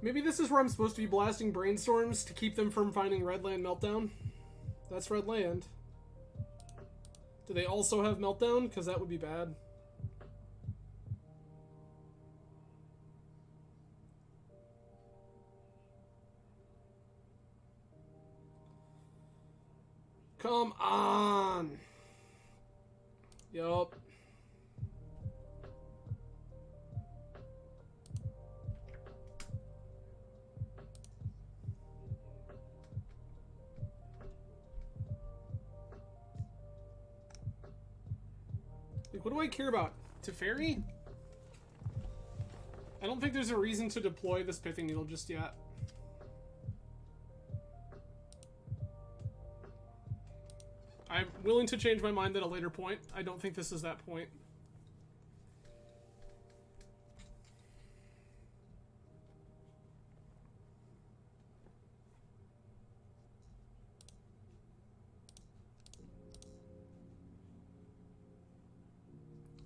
Maybe this is where I'm supposed to be blasting brainstorms to keep them from finding red land meltdown. That's red land. Do they also have meltdown? Because that would be bad. Come on. Yup. Like, what do I care about? Teferi? I don't think there's a reason to deploy this Pithing Needle just yet. I'm willing to change my mind at a later point. I don't think this is that point.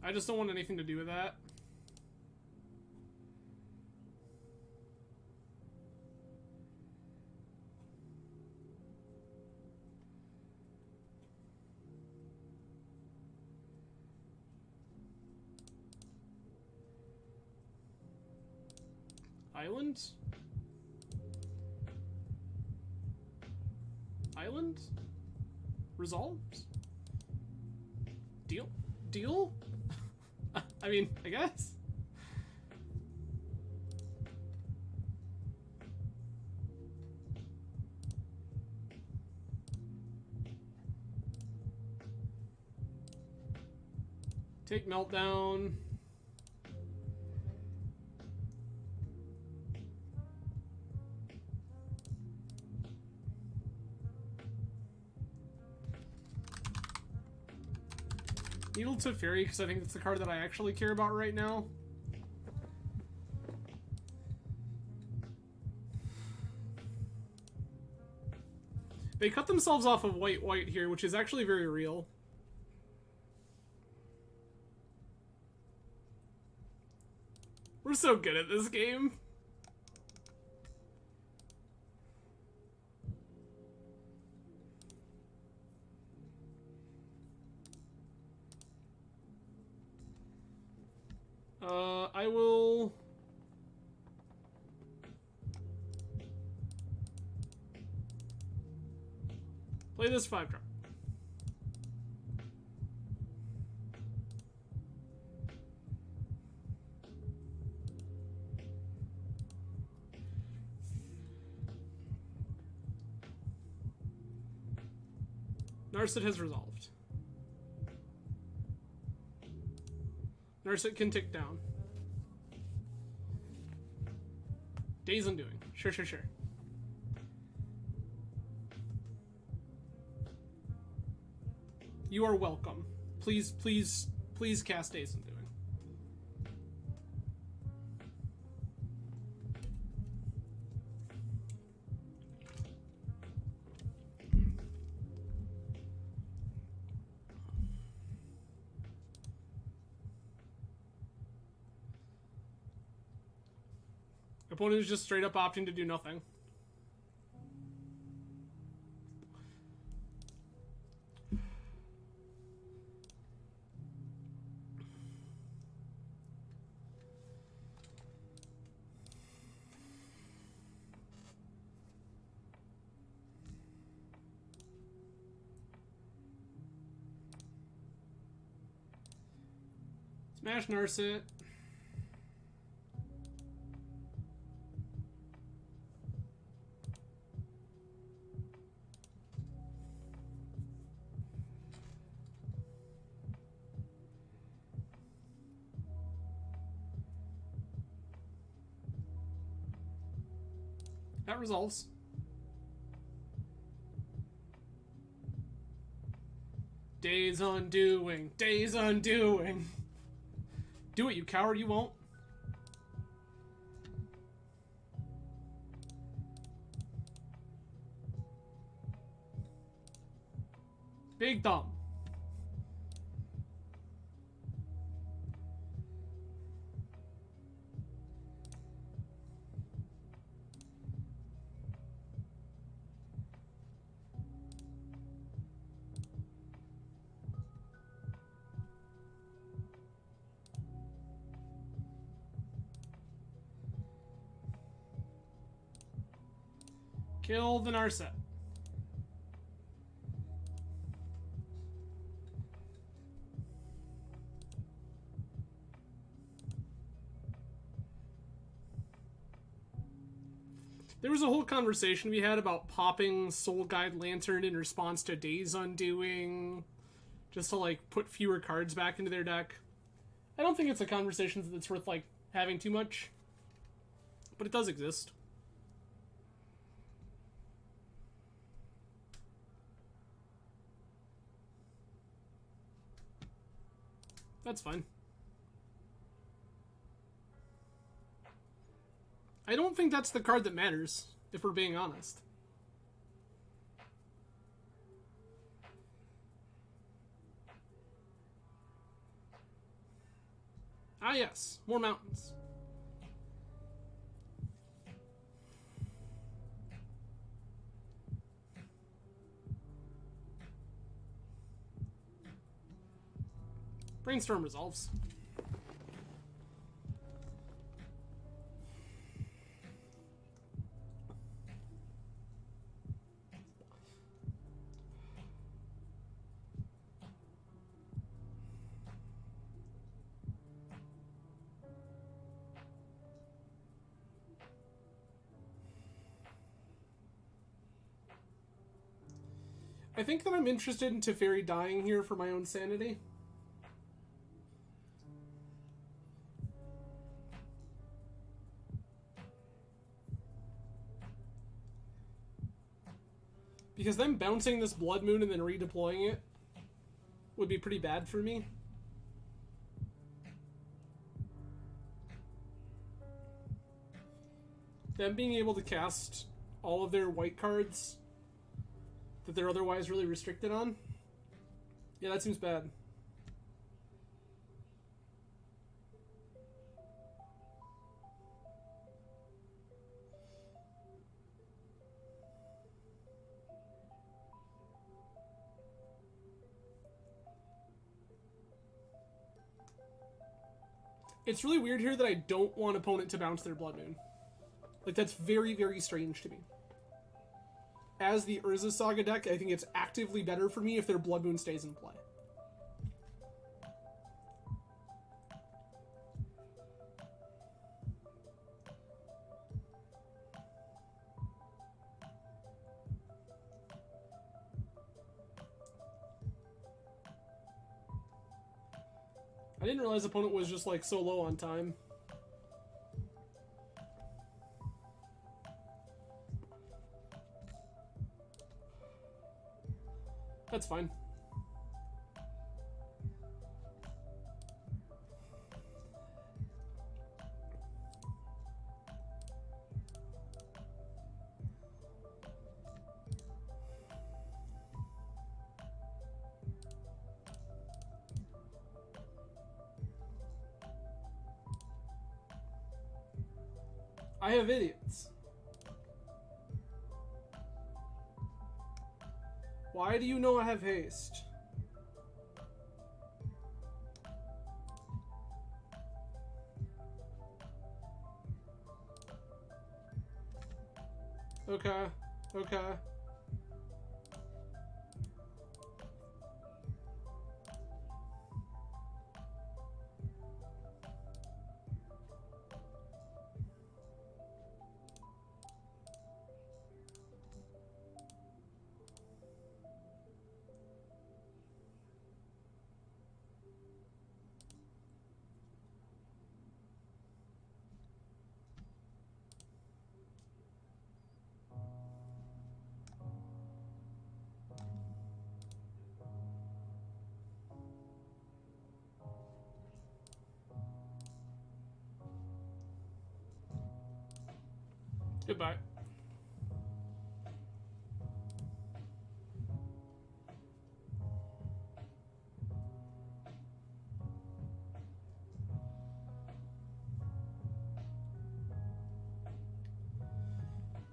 I just don't want anything to do with that. Island? Island? Resolves? Deal? Deal? I mean, I guess. Take Meltdown. Needle to Fairy, because I think it's the card that I actually care about right now. They cut themselves off of white here, which is actually very real. We're so good at this game. I will... play this 5-drop. Narset has resolved. Narset can tick down. Days Undoing. Sure. You are welcome. Please cast Days Undoing. Opponent is just straight up opting to do nothing. Smash Narset. That resolves. Days undoing. Days undoing. Do it, you coward, you won't. Big thumb. Kill the Narset. There was a whole conversation we had about popping Soul Guide Lantern in response to Days Undoing, just to like put fewer cards back into their deck. I don't think it's a conversation that's worth like having too much, but it does exist. That's fine. I don't think that's the card that matters, if we're being honest. Ah yes, more mountains. Brainstorm resolves. I think that I'm interested in Teferi dying here for my own sanity. Because them bouncing this Blood Moon and then redeploying it would be pretty bad for me. Them being able to cast all of their white cards that they're otherwise really restricted on. Yeah, that seems bad. It's really weird here that I don't want opponent to bounce their Blood Moon. Like, that's very, very strange to me. As the Urza Saga deck, I think it's actively better for me if their Blood Moon stays in play. I didn't realize opponent was just like so low on time. That's fine. I have idiots. Why do you know I have haste? Okay, okay. Goodbye.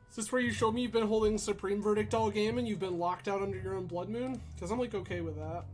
Is this where you showed me you've been holding Supreme Verdict all game and you've been locked out under your own Blood Moon? Because I'm like okay with that.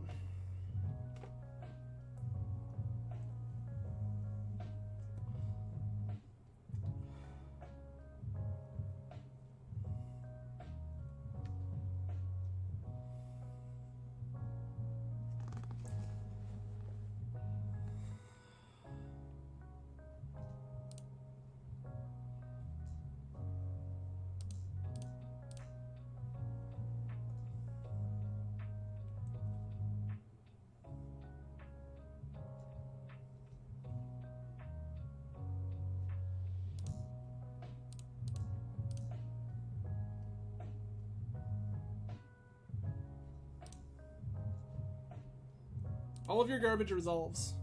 All of your garbage resolves.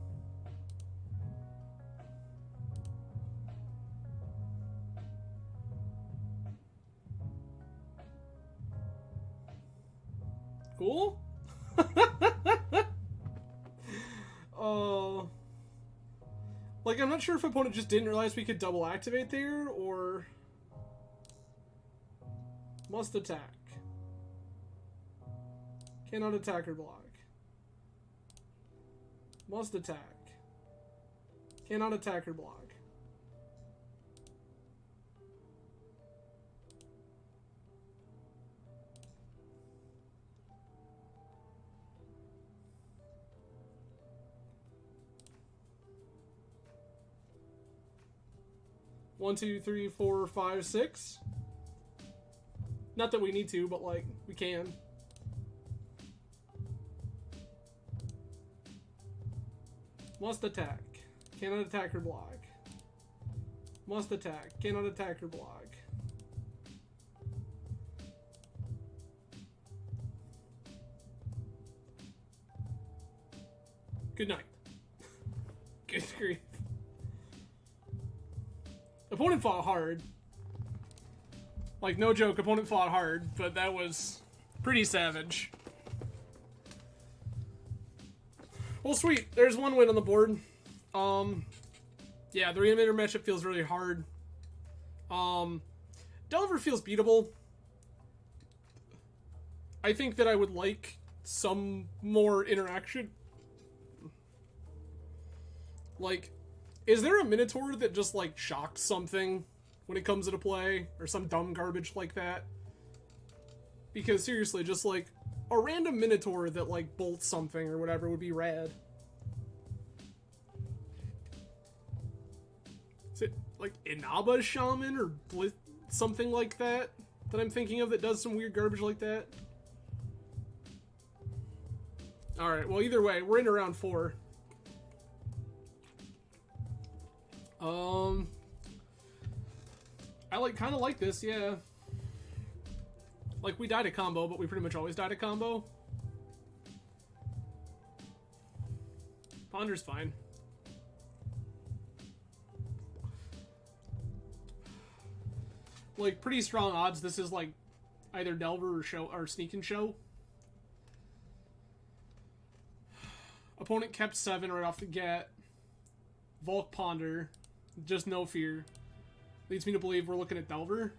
Cool? Like, I'm not sure if opponent just didn't realize we could double activate there, or... Must attack. Cannot attack or block. Must attack. Cannot attack or block. One, two, three, four, five, six. Not that we need to, but like, we can. Must attack. Cannot attack or block. Must attack. Cannot attack or block. Good night. Good grief. Opponent fought hard. Like, no joke, opponent fought hard, but that was pretty savage. Well, sweet. There's one win on the board. Yeah, the Reanimator matchup feels really hard. Delver feels beatable. I think that I would like some more interaction. Like, is there a Minotaur that just, like, shocks something when it comes into play? Or some dumb garbage like that? Because, seriously, just, like, a random Minotaur that, like, bolts something or whatever would be rad. Is it, like, Inaba Shaman or something like that I'm thinking of that does some weird garbage like that? Alright, well, either way, we're in round 4. I kind of like this, yeah. Like, we died a combo, but we pretty much always died a combo. Ponder's fine. Like, pretty strong odds this is, like, either Delver or Show or Sneak and Show. Opponent kept 7 right off the get. Volk Ponder. Just no fear. Leads me to believe we're looking at Delver.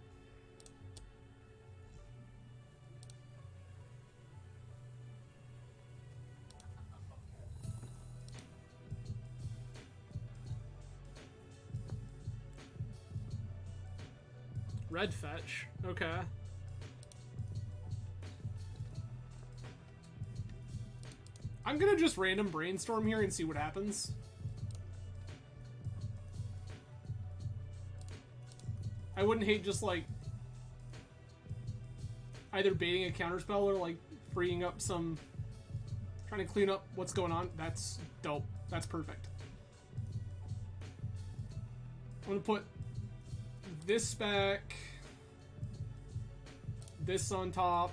Red fetch. Okay. I'm gonna just random brainstorm here and see what happens. I wouldn't hate just, like, either baiting a counterspell or, like, freeing up some... Trying to clean up what's going on. That's dope. That's perfect. I'm gonna put this back. This on top.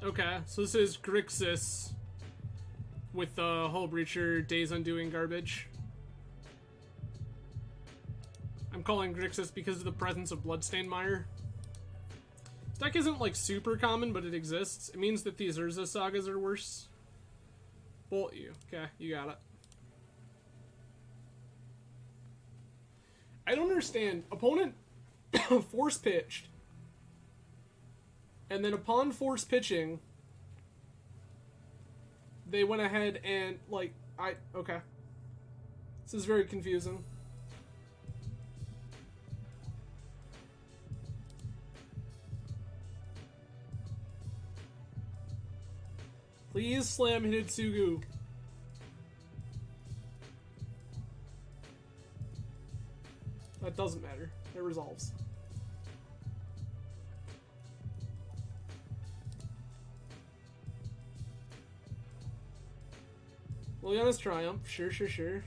Okay, so this is Grixis with the Hull Breacher Days Undoing garbage. I'm calling Grixis because of the presence of Bloodstained Mire. This deck isn't like super common, but it exists. It means that these Urza Sagas are worse. Bolt you. Okay, you got it. I don't understand. Opponent force pitched. And then upon force pitching, they went ahead and, like, okay. This is very confusing. Please slam Hitotsugu. That doesn't matter. It resolves. Liliana's Triumph. Sure, sure, sure.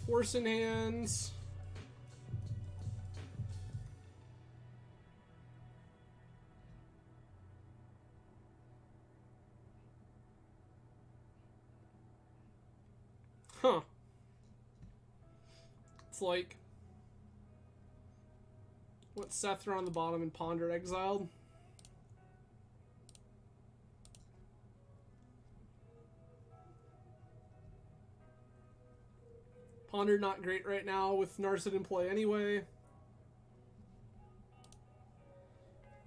Force in hands. Huh. It's like... what, Sethra on the bottom and Ponder exiled? Ponder not great right now with Narset in play anyway.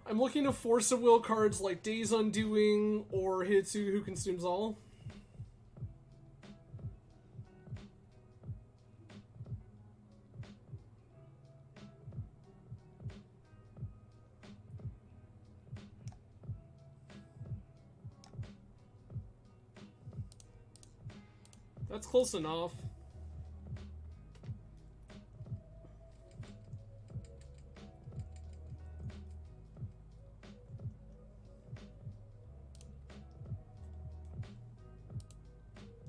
I'm looking to Force of Will cards like Days Undoing or Hitotsugu Who Consumes All. That's close enough.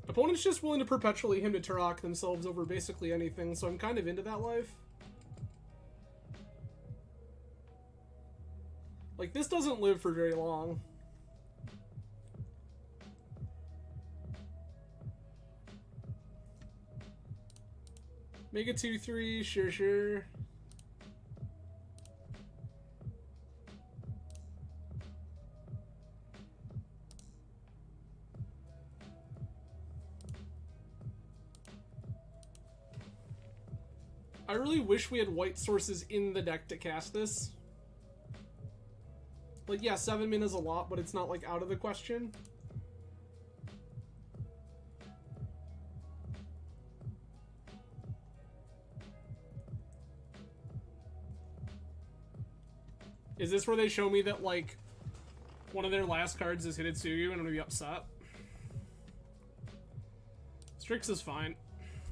Opponent's just willing to perpetually him to Turok themselves over basically anything, so I'm kind of into that life. Like, this doesn't live for very long. Mega 2-3, sure, sure. I really wish we had white sources in the deck to cast this. Like, yeah, 7 mana is a lot, but it's not, like, out of the question. Is this where they show me that, like, one of their last cards is Hitotsugu and I'm gonna be upset? Strix is fine.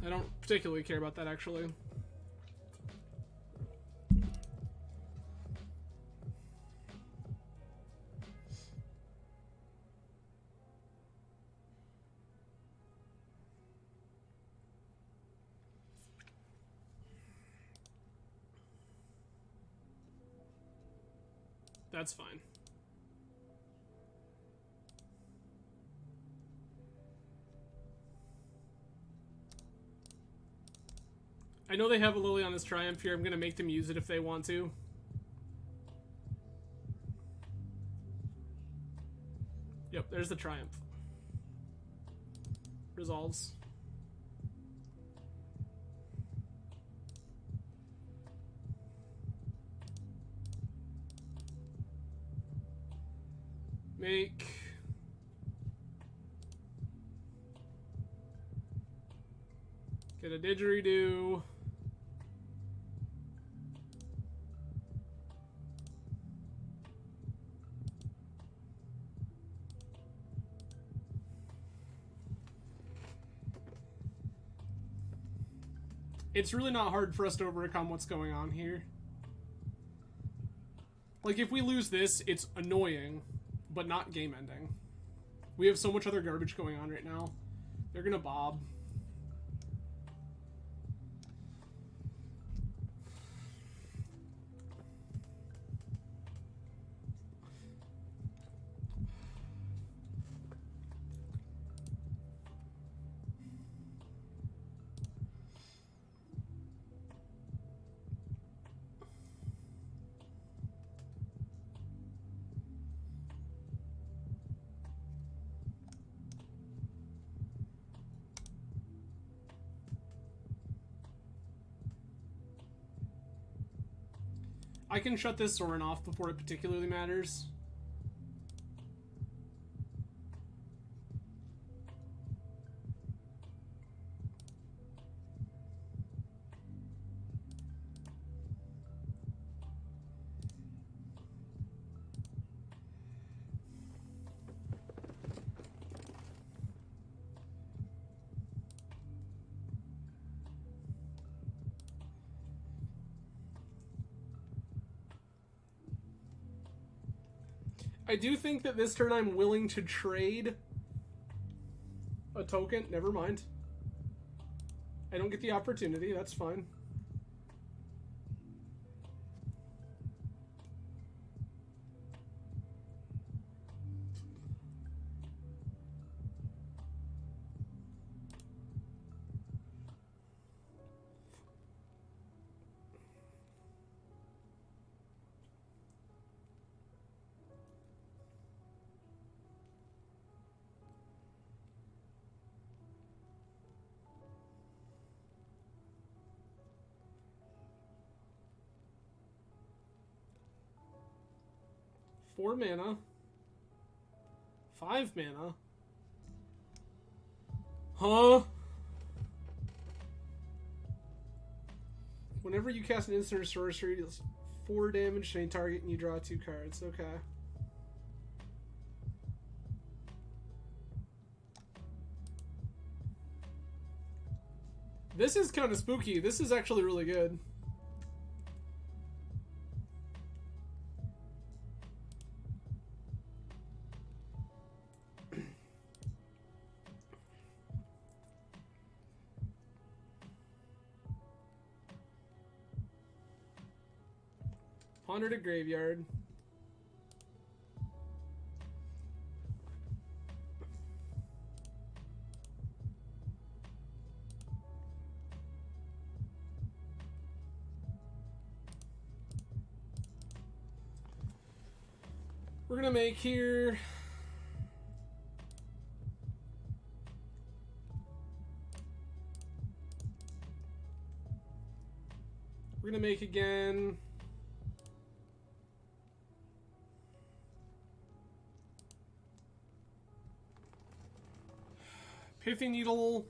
I don't particularly care about that, actually. That's fine. I know they have a Liliana's Triumph here. I'm going to make them use it if they want to. Yep, there's the Triumph. Resolves. Make... get a Digeridoo. It's really not hard for us to overcome what's going on here. Like, if we lose this, it's annoying, but not game-ending. We have so much other garbage going on right now. They're gonna bob. I can shut this Sorin off before it particularly matters. I do think that this turn I'm willing to trade a token. Never mind. I don't get the opportunity. That's fine. Four mana. 5 mana. Huh? Whenever you cast an instant or sorcery, it deals 4 damage to any target and you draw 2 cards. Okay. This is kind of spooky. This is actually really good. Ponder to graveyard. We're gonna make here. We're gonna make again. Pithy Needle.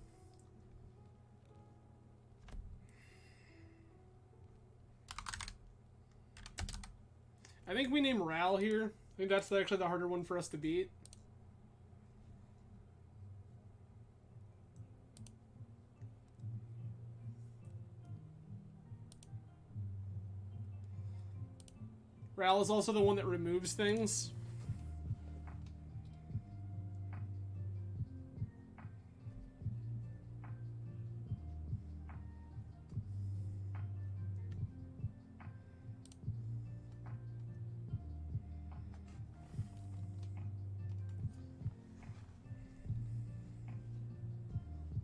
I think we name Ral here. I think that's actually the harder one for us to beat. Ral is also the one that removes things.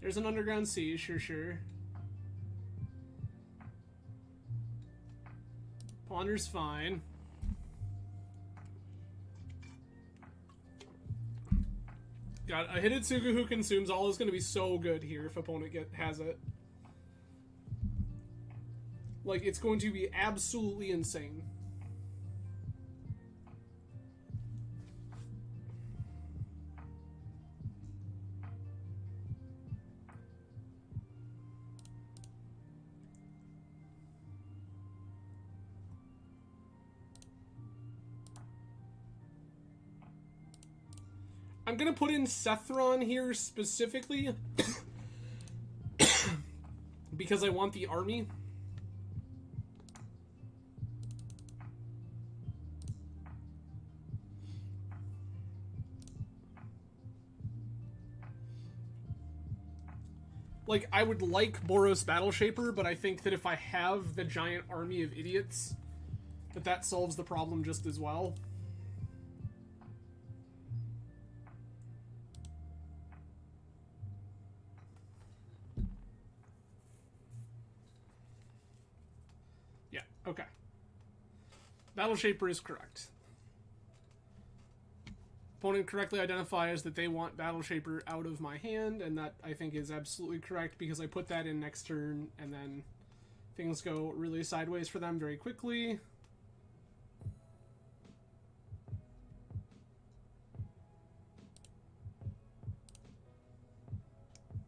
There's an underground sea, sure. Ponder's fine. God, a Hidetsugu who consumes all is going to be so good here if opponent has it. Like, it's going to be absolutely insane. I'm gonna put in Sethron here specifically because I want the army. Like, I would like Boros Battle Shaper, but I think that if I have the giant army of idiots, that solves the problem just as well. Yeah, okay. Battle Shaper is correct. Opponent correctly identifies that they want Battle Shaper out of my hand, and that I think is absolutely correct because I put that in next turn, and then things go really sideways for them very quickly.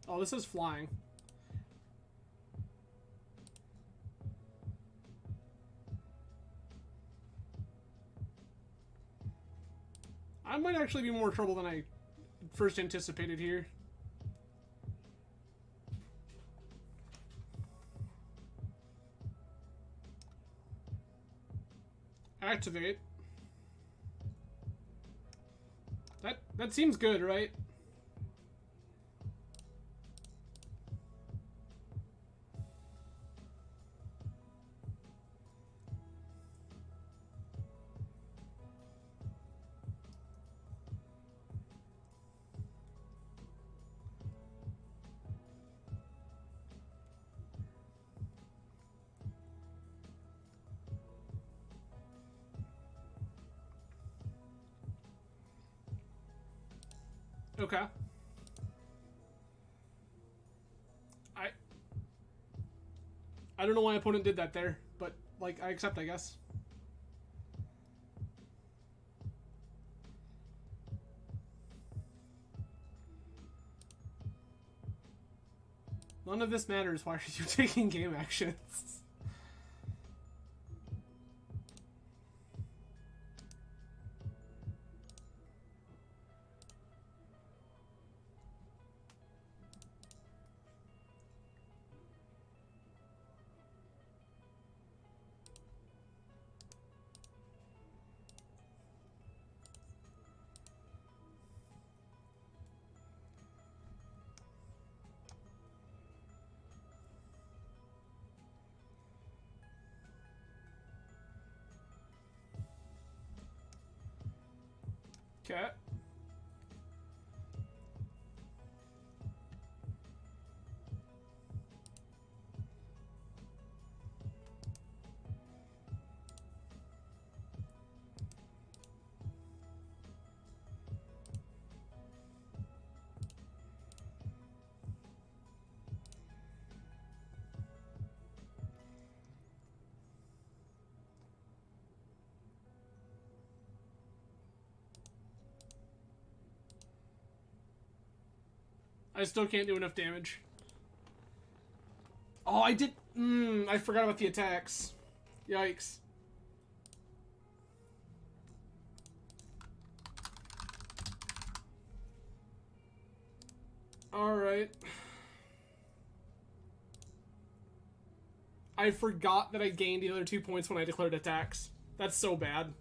Oh, this is flying. I might actually be more trouble than I first anticipated here. Activate. That seems good, right? Okay. I don't know why opponent did that there, but, like, I accept, I guess. None of this matters. Why are you taking game actions? Okay. I still can't do enough damage. Oh, I did... I forgot about the attacks. Yikes. Alright. I forgot that I gained the other 2 points when I declared attacks. That's so bad.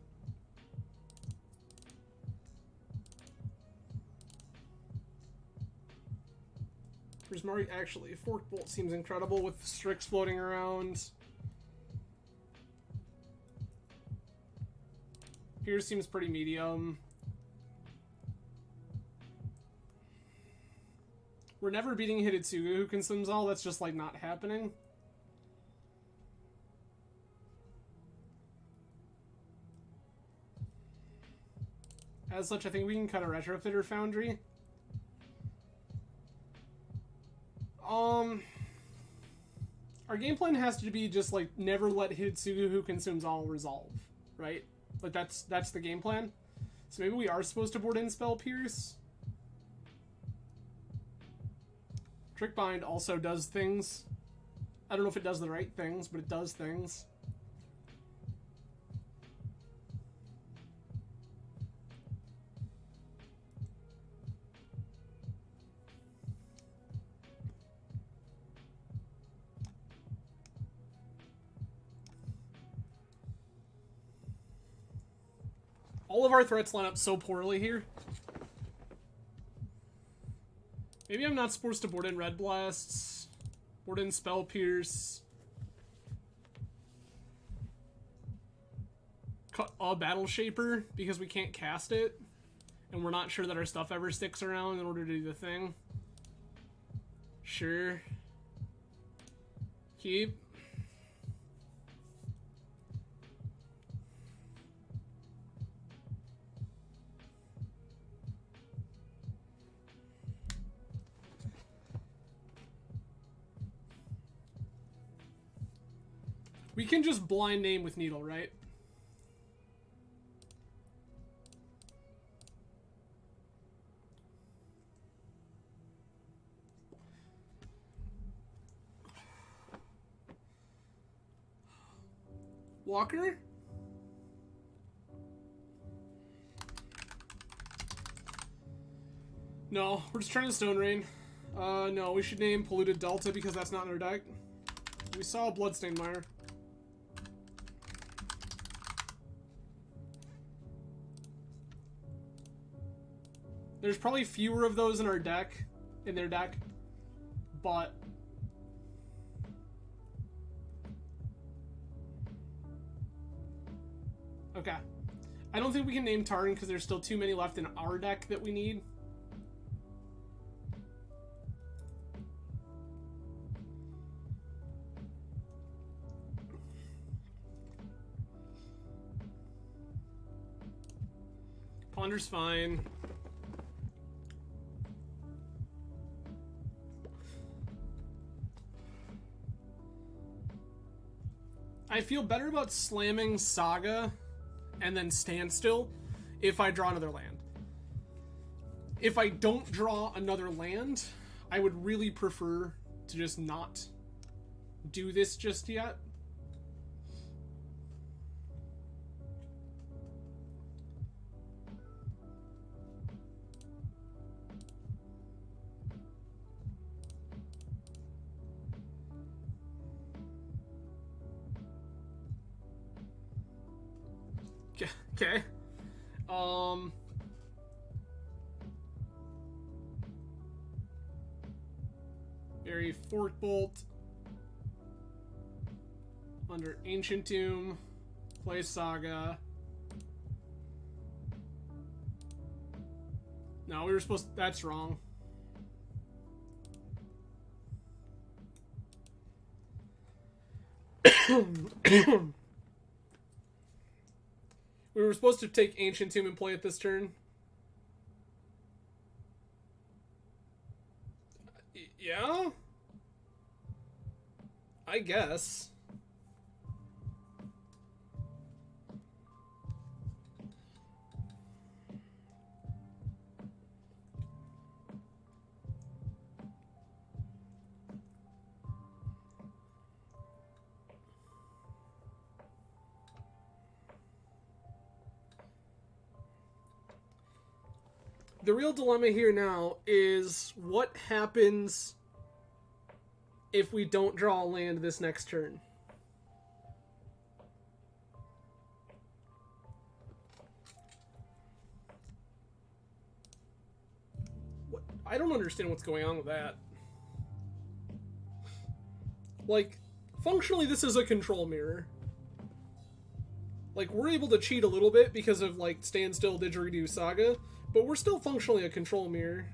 Prismari, actually, Fork Bolt seems incredible with Strix floating around. Pierce seems pretty medium. We're never beating Hidetsugu who consumes all. That's just, like, not happening. As such, I think we can cut a Retrofitter Foundry. Our game plan has to be just, like, never let Hidetsugu who consumes all resolve, right? Like, that's the game plan. So maybe we are supposed to board in Spell Pierce. Trick Bind also does things. I don't know if it does the right things, but it does things. All of our threats line up so poorly here. Maybe I'm not supposed to board in Red Blasts. Board in Spell Pierce. Cut a Battle Shaper because we can't cast it. And we're not sure that our stuff ever sticks around in order to do the thing. Sure. Keep. We can just blind name with Needle, right? Walker? No, we're just trying to Stone Rain. No, we should name Polluted Delta because that's not in our deck. We saw a Bloodstained Mire. There's probably fewer of those in their deck, but okay. I don't think we can name Tarn because there's still too many left in our deck that we need. Ponder's fine. I feel better about slamming Saga and then Standstill if I draw another land. If I don't draw another land, I would really prefer to just not do this just yet. Okay. Very Fork Bolt. Under Ancient Tomb. Play Saga. No, we were supposed to, that's wrong. We were supposed to take Ancient Tomb and play it this turn. Yeah? I guess. The real dilemma here now is what happens if we don't draw a land this next turn. What? I don't understand what's going on with that. Like, functionally this is a control mirror. Like, we're able to cheat a little bit because of, like, Standstill, Digeridoo, Saga, but we're still functionally a control mirror.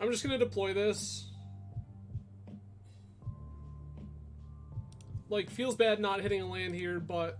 I'm just gonna deploy this. Like, feels bad not hitting a land here, but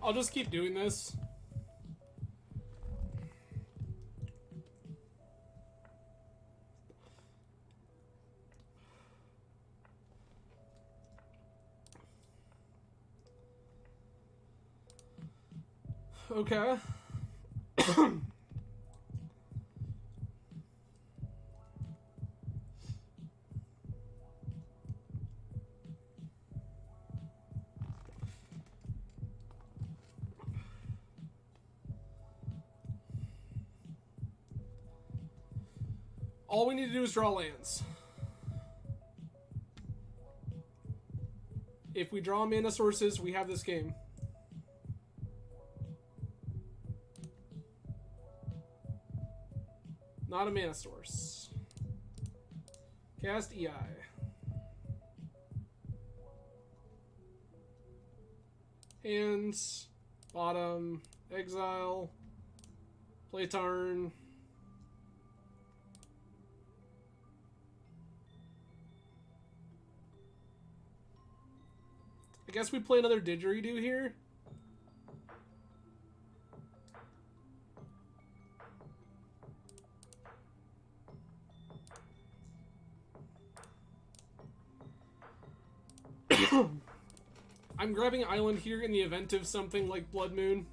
I'll just keep doing this. Okay. All we need to do is draw lands. If we draw mana sources, we have this game. Not a mana source. Cast EI. Hands. Bottom. Exile. Play turn. I guess we play another Digeridoo here. I'm grabbing Island here in the event of something like Blood Moon.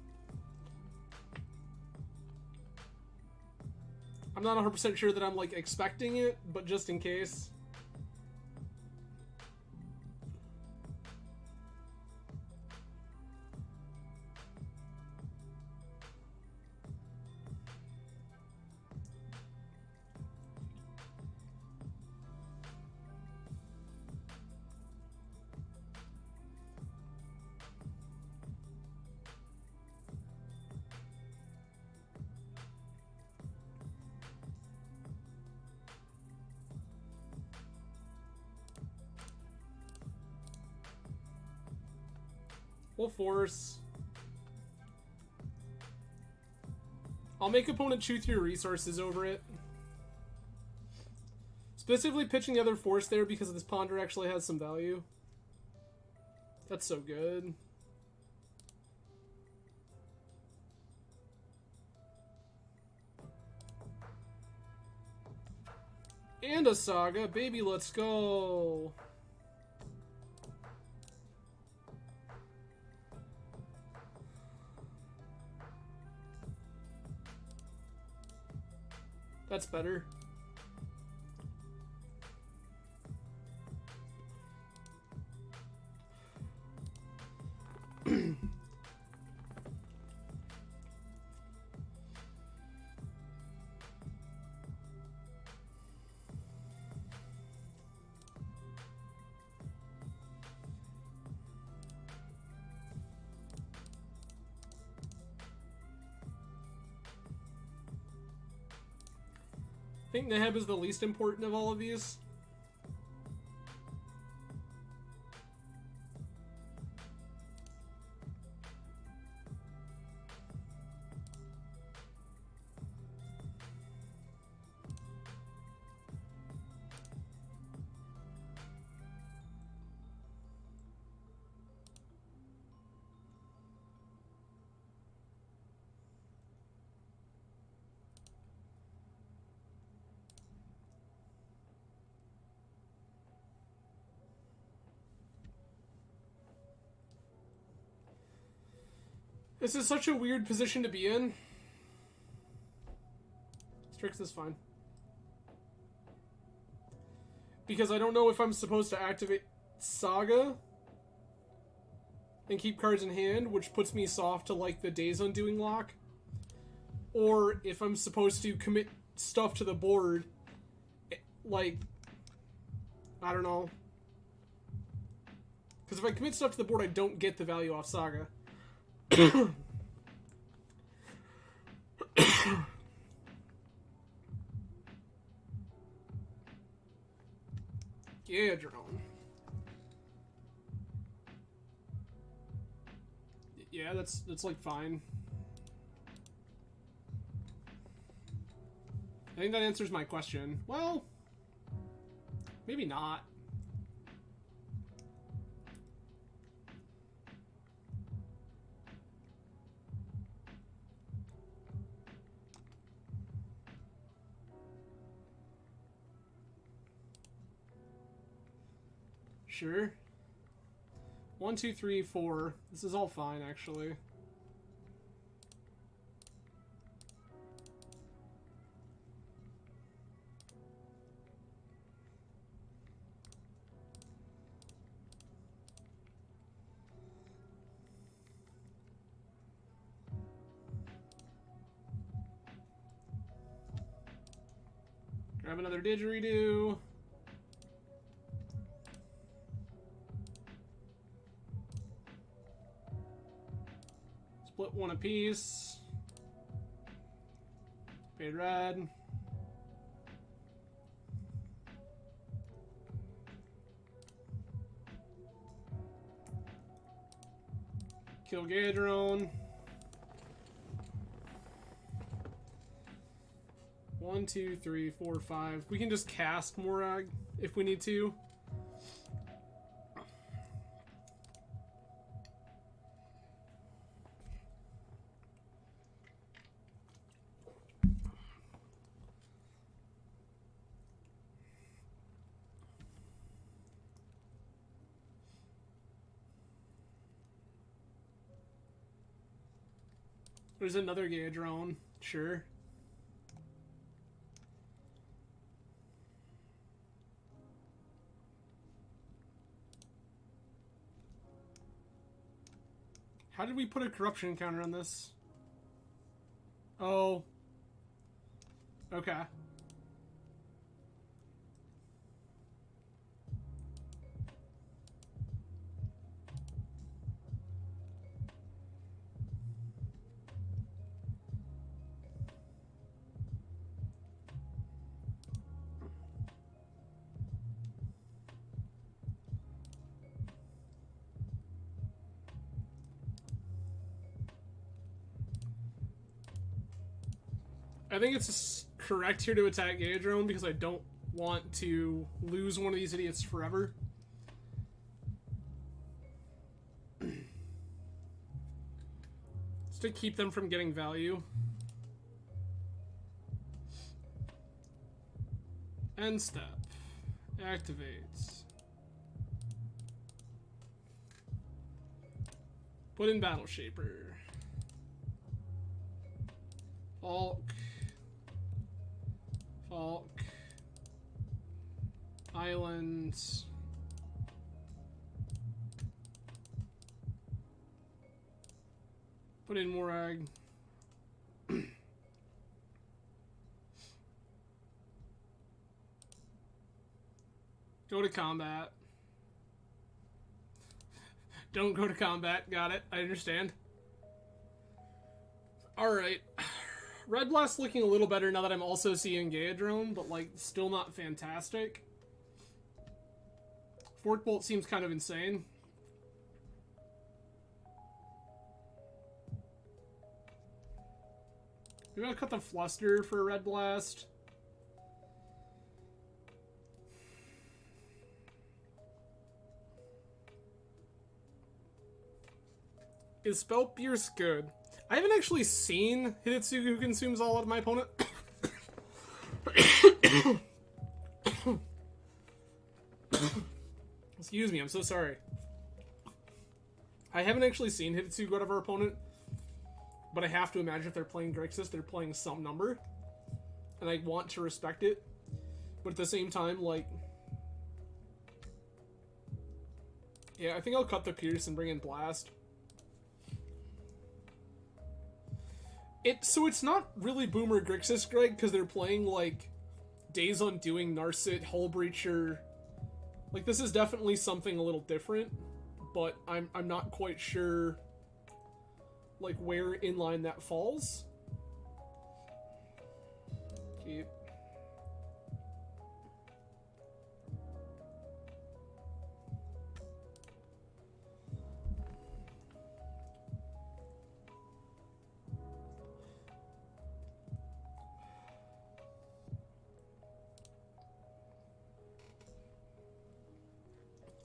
I'm not 100% sure that I'm like expecting it, but just in case. We'll force. I'll make opponent chew through resources over it. Specifically pitching the other force there because this ponder actually has some value. That's so good. And a saga. Baby, let's go. That's better. I think Neheb is the least important of all of these. This is such a weird position to be in. Strix is fine. Because I don't know if I'm supposed to activate Saga and keep cards in hand, which puts me soft to like the Days Undoing lock. Or if I'm supposed to commit stuff to the board, like, I don't know. Because if I commit stuff to the board, I don't get the value off Saga. Yeah, drone. Yeah, that's like fine. I think that answers my question. Well, maybe not. Sure. 1, 2, 3, 4. This is all fine, actually. Grab another Digeridoo. Split one apiece. Fade red. Kill Gadrone. 1, 2, 3, 4, 5. We can just cast Morag if we need to. There's another Gadrone. Sure. How did we put a corruption counter on this? Oh. Okay. I think it's correct here to attack Gadrone because I don't want to lose one of these idiots forever. Just to keep them from getting value. End step. Activates. Put in Battle Shaper. Falk. Falk. Islands. Put in Morag. Go to combat. Don't go to combat. Got it. I understand. Alright. Red Blast looking a little better now that I'm also seeing Gadrone, but like still not fantastic. Fork Bolt seems kind of insane. Maybe I'll cut the Fluster for a Red Blast. Is Spell Pierce good? I haven't actually seen Hidetsugu who consumes all of my opponent. Excuse me, I'm so sorry. I haven't actually seen Hidetsugu out of our opponent, but I have to imagine if they're playing Grixis, they're playing some number, and I want to respect it. But at the same time, like, yeah, I think I'll cut the Pierce and bring in Blast. So it's not really Boomer Grixis, Greg, because they're playing, like, Days Undoing, Narset, Hull Breacher. Like, this is definitely something a little different, but I'm not quite sure, like, where in line that falls. Keep.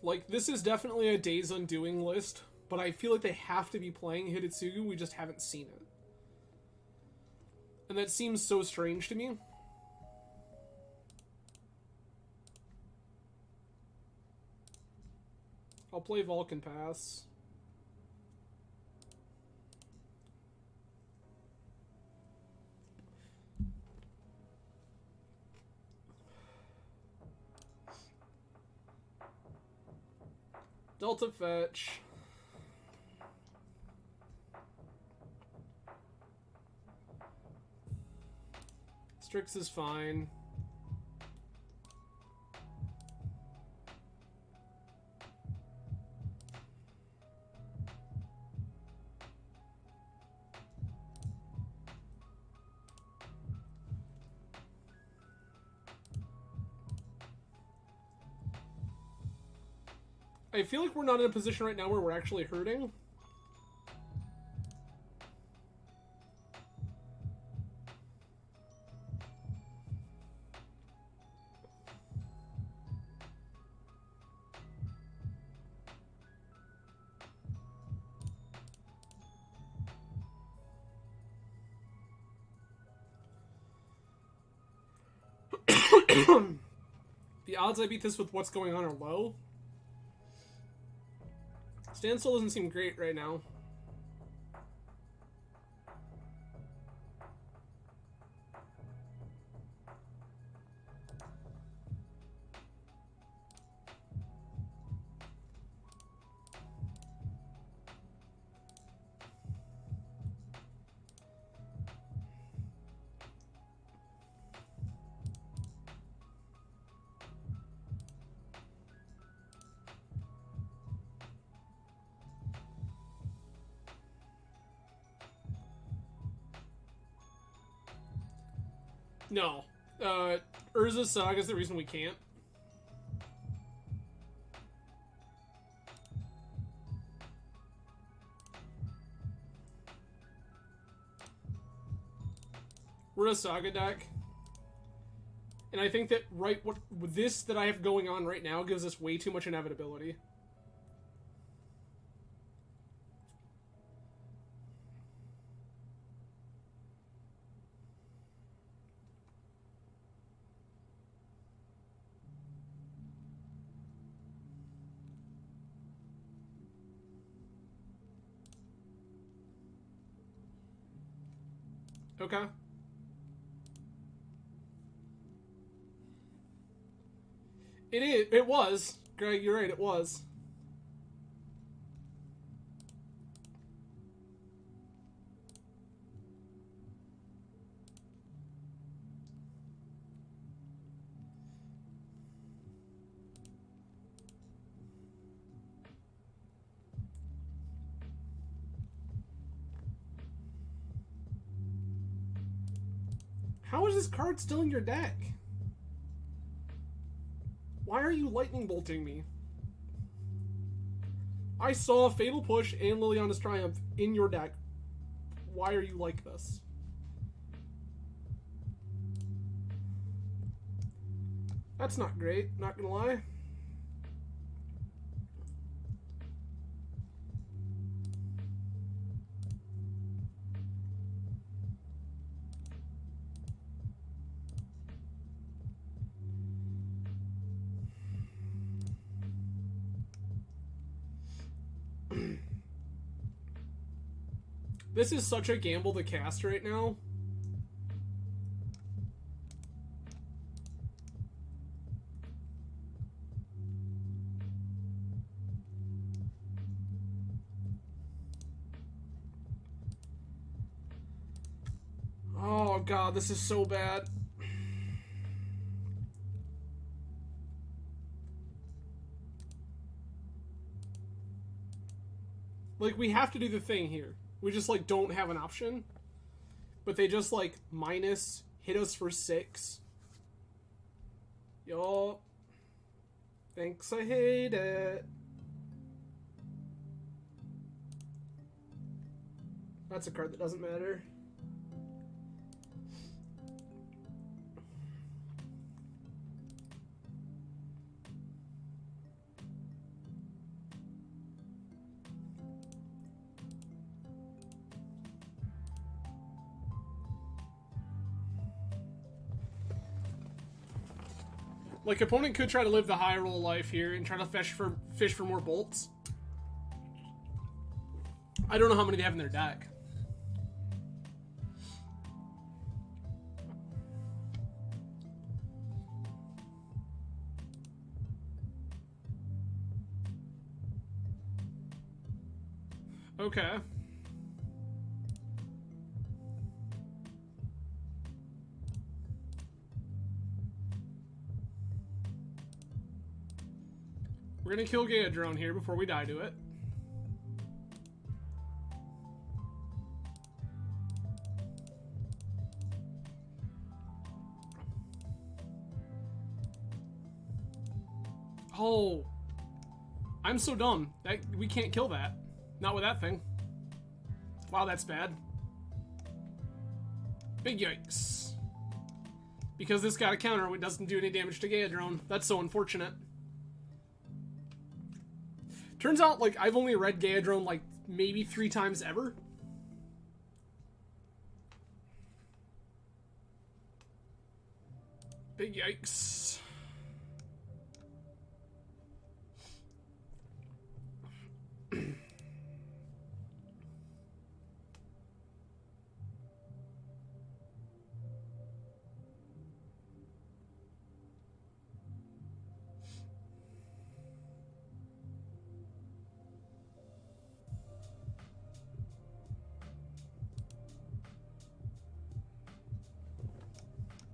Like, this is definitely a Days Undoing list, but I feel like they have to be playing Hidetsugu, we just haven't seen it. And that seems so strange to me. play Vulcan Pass. Delta fetch. Strix is fine. I feel like we're not in a position right now where we're actually hurting. The odds I beat this with what's going on are low. Standstill doesn't seem great right now. No. Urza's Saga is the reason we can't. We're a Saga deck. And I think that this that I have going on right now gives us way too much inevitability. Okay. It is. It was. Greg, you're right, it was. How is this card still in your deck? Why are you lightning bolting me? I saw Fatal Push and Liliana's Triumph in your deck. Why are you like this? That's not great, not gonna lie. This is such a gamble to cast right now. Oh god, this is so bad. Like, we have to do the thing here. We just, like, don't have an option. But they just, like, minus hit us for 6. Yo. Thanks, I hate it. That's a card that doesn't matter. Like, opponent could try to live the high roll life here and try to fish for more bolts. I don't know how many they have in their deck. Okay. We're gonna kill Digeridoo here before we die to it. Oh, I'm so dumb. We can't kill that. Not with that thing. Wow, that's bad. Big yikes. Because this got a counter, it doesn't do any damage to Digeridoo. That's so unfortunate. Turns out, like, I've only read Digeridoo, like, maybe 3 times ever. Big yikes.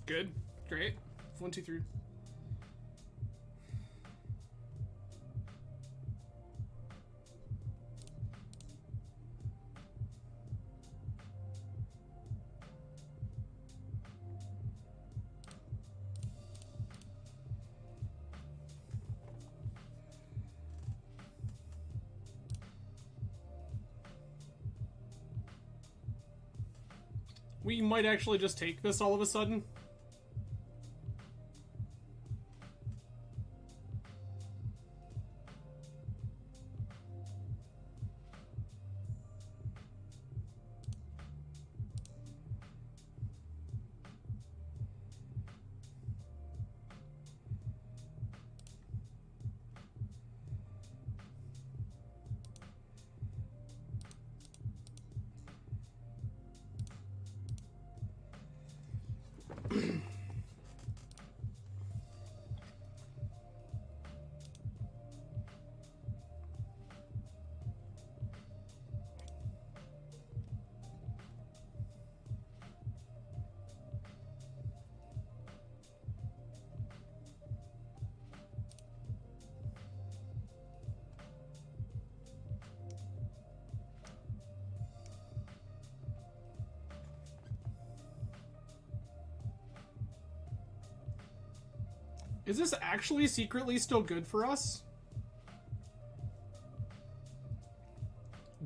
Good. Great. 1, 2, 3. We might actually just take this all of a sudden. Is this actually secretly still good for us?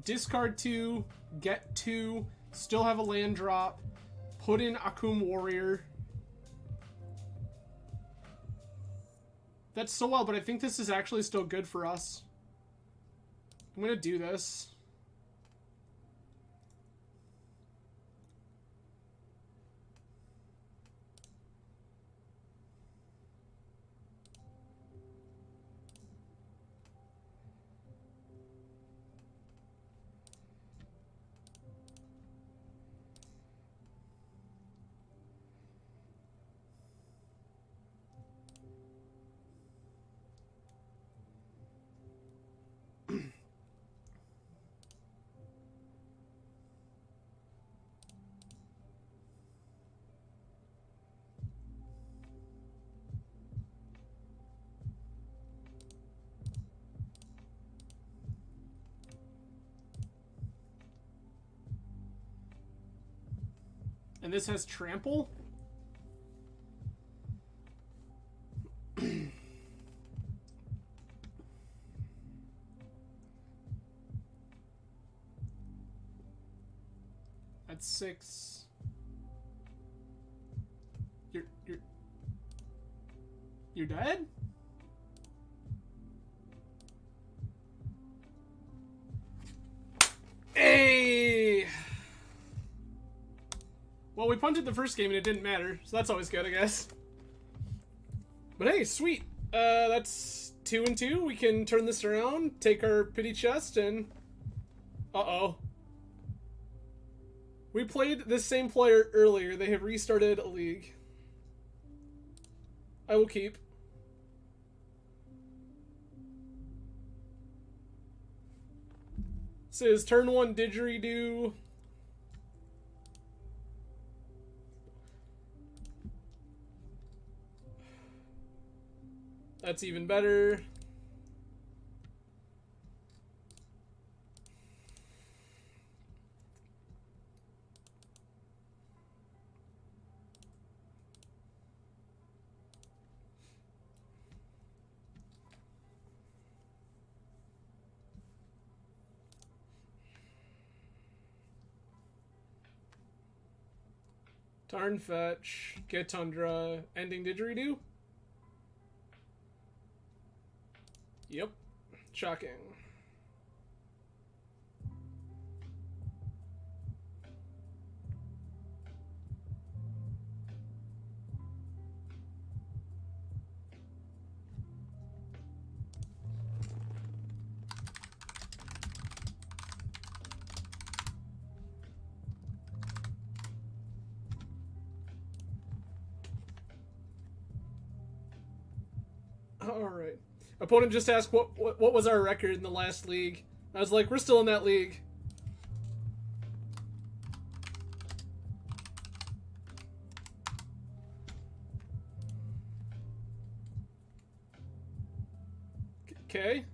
Discard 2, get 2, still have a land drop, put in Akum Warrior. That's so well, but I think this is actually still good for us. I'm gonna do this. And this has trample? That's 6. You're dead? Hey! Well, we punted the first game and it didn't matter, so that's always good, I guess. But hey, sweet. That's 2 and 2. We can turn this around, take our pity chest, and Uh-oh. We played this same player earlier. They have restarted a league. I will keep. Says turn 1 Digeridoo. That's even better. Tarn Fetch, get Tundra, ending Digeridoo. Yep. Shocking. Alright. Opponent just asked what was our record in the last league. I was like, we're still in that league. Okay.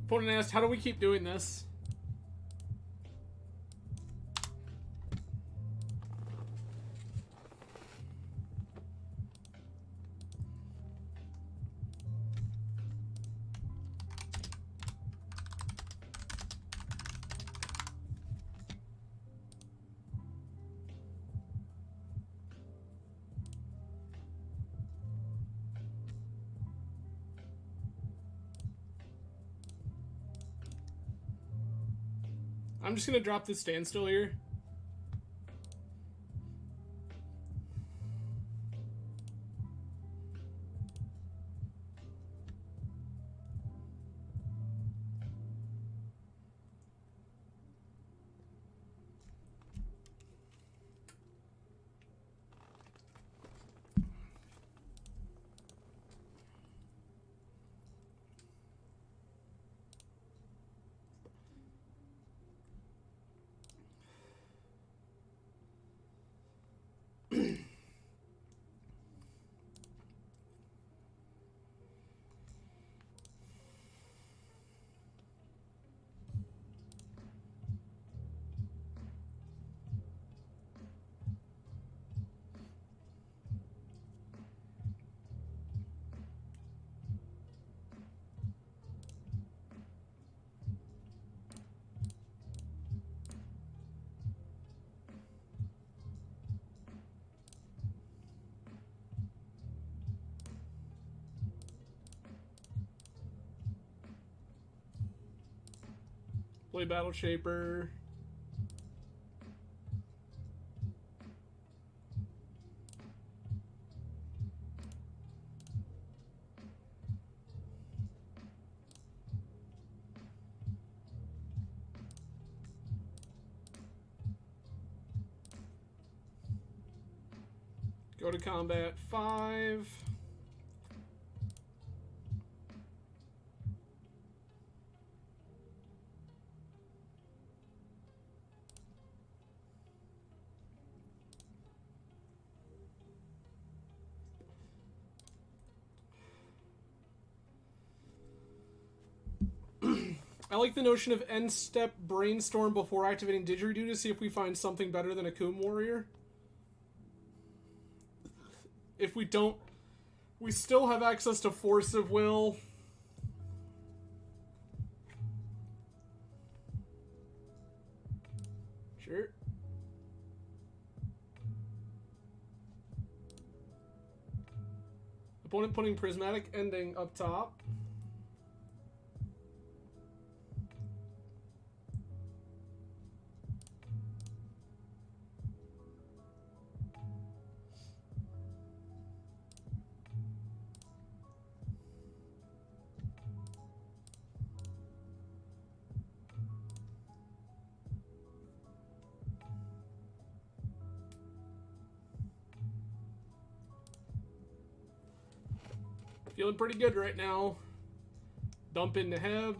Opponent asked, how do we keep doing this? I'm just gonna drop this Standstill here. Play Battle Shaper. Go to combat 5. I like the notion of end-step brainstorm before activating Digeridoo to see if we find something better than a Coom Warrior. if we don't, we still have access to Force of Will. Sure. Opponent putting Prismatic Ending up top. Feeling pretty good right now. Dump into Heb.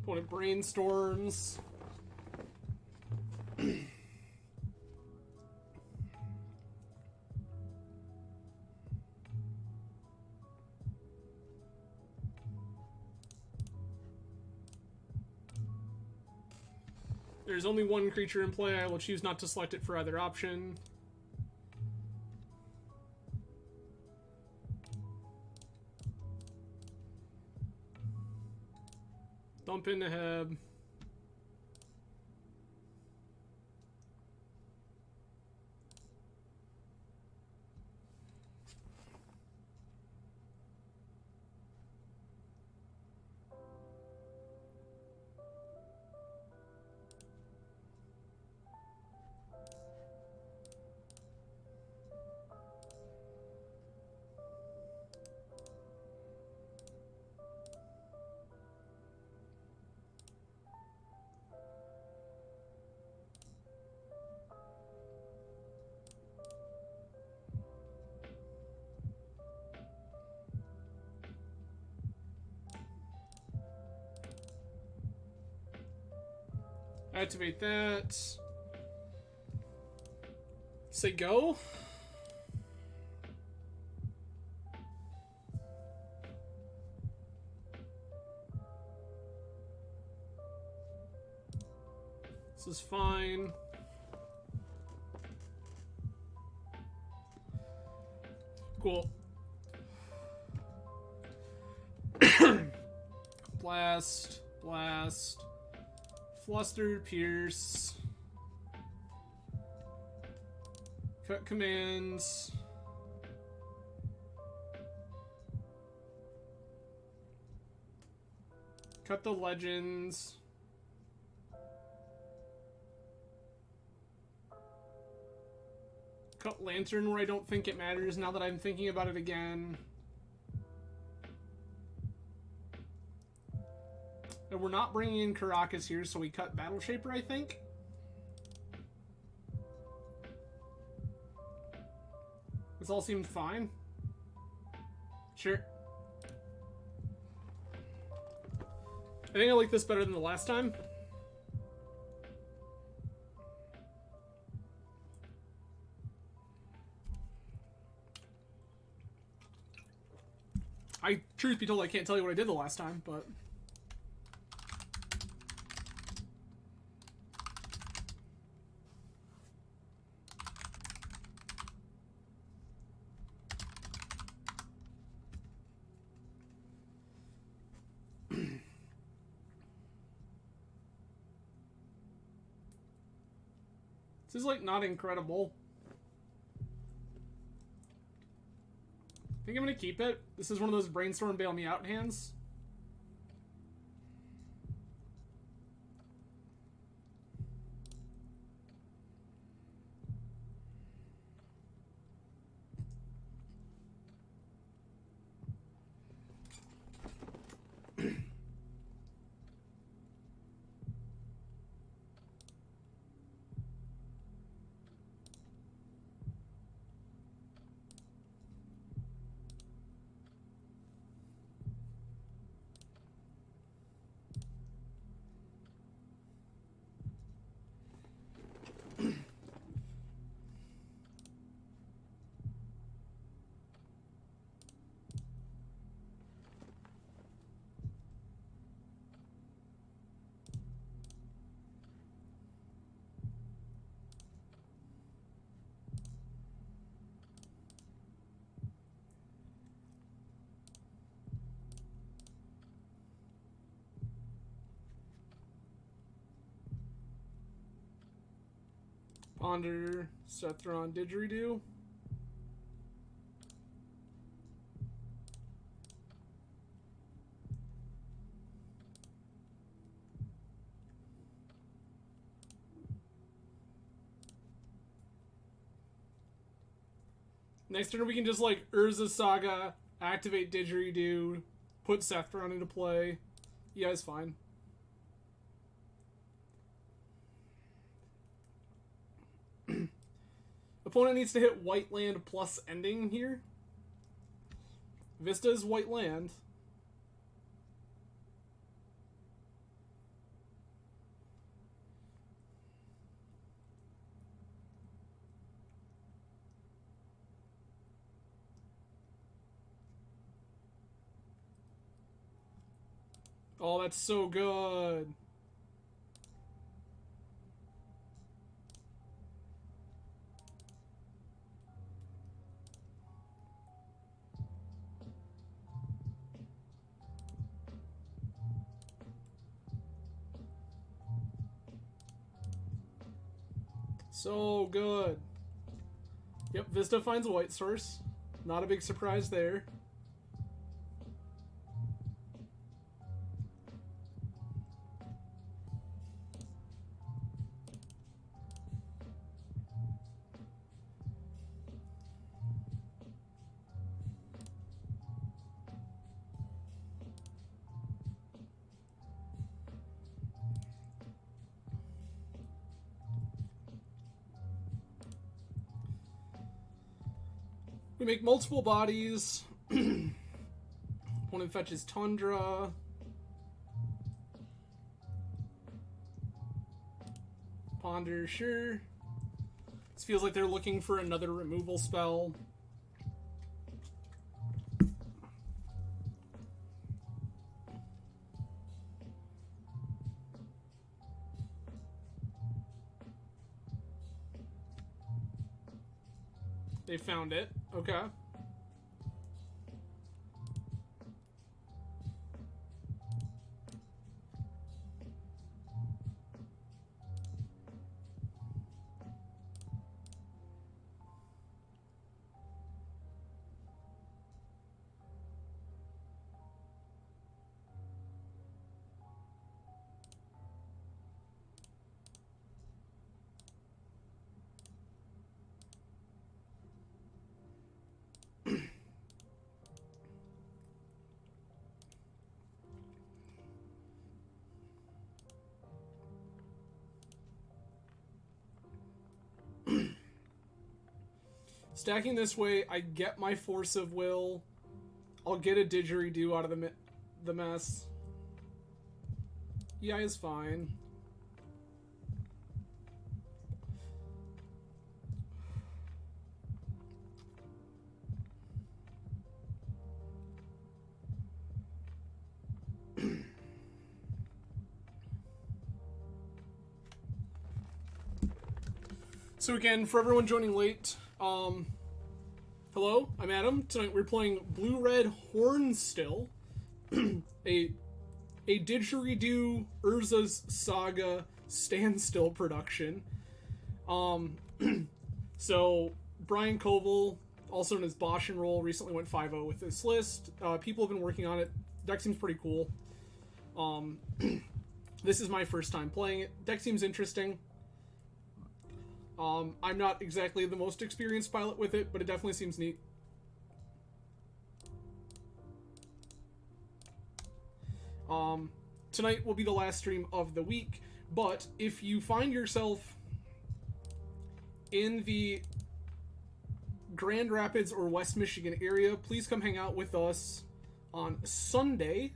Opponent brainstorms. There's only one creature in play. I will choose not to select it for either option. Dump into Heb. Activate that. Say go. This is fine. Cool. Blast, blast. Flustered, Pierce. Cut commands. Cut the legends. Cut Lantern where I don't think it matters now that I'm thinking about it again. And we're not bringing in Caracas here, so we cut Battle Shaper, I think. This all seemed fine. Sure. I think I like this better than the last time. Truth be told, I can't tell you what I did the last time, but... This is, like, not incredible. I think I'm gonna keep it. This is one of those brainstorm bail me out hands. Ponder, Sethron, Digeridoo. Next turn we can just like Urza Saga, activate Digeridoo, put Sethron into play. Yeah, it's fine. Opponent needs to hit white land plus ending here. Vista is white land. Oh, that's so good. So good. Yep, Vista finds a white source. Not a big surprise there. We make multiple bodies. Opponent fetches Tundra. Ponder, sure. This feels like they're looking for another removal spell. They found it. Okay. Stacking this way, I get my Force of Will. I'll get a Digeridoo out of the mess. Yeah, is fine. So again, for everyone joining late, hello, I'm Adam. Tonight we're playing Blue-Red HornStill, a Digeridoo Urza's Saga Standstill production. So Brian Koval, also known as Bosch and Roll, recently went 5-0 with this list. People have been working on it. Deck seems pretty cool. This is my first time playing it. Deck seems interesting. I'm not exactly the most experienced pilot with it, but it definitely seems neat. Tonight will be the last stream of the week, but if you find yourself in the Grand Rapids or West Michigan area, please come hang out with us on Sunday.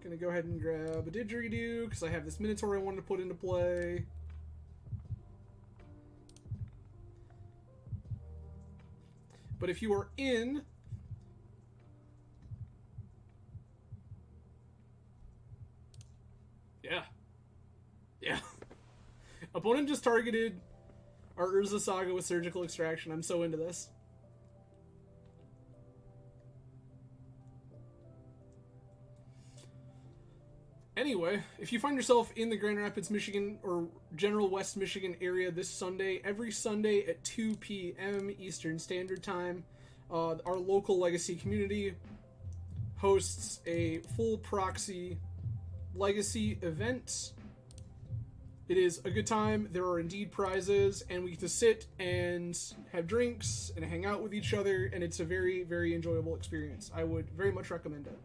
Gonna go ahead and grab a Digeridoo, because I have this Minotaur I wanted to put into play. But if you are in Yeah. Opponent just targeted our Urza Saga with Surgical Extraction. I'm so into this. Anyway, if you find yourself in the Grand Rapids, Michigan, or general West Michigan area this Sunday, every Sunday at 2 p.m. Eastern Standard Time, our local Legacy community hosts a full proxy Legacy event. It is a good time. There are indeed prizes, and we get to sit and have drinks and hang out with each other, and it's a very, very enjoyable experience. I would very much recommend it.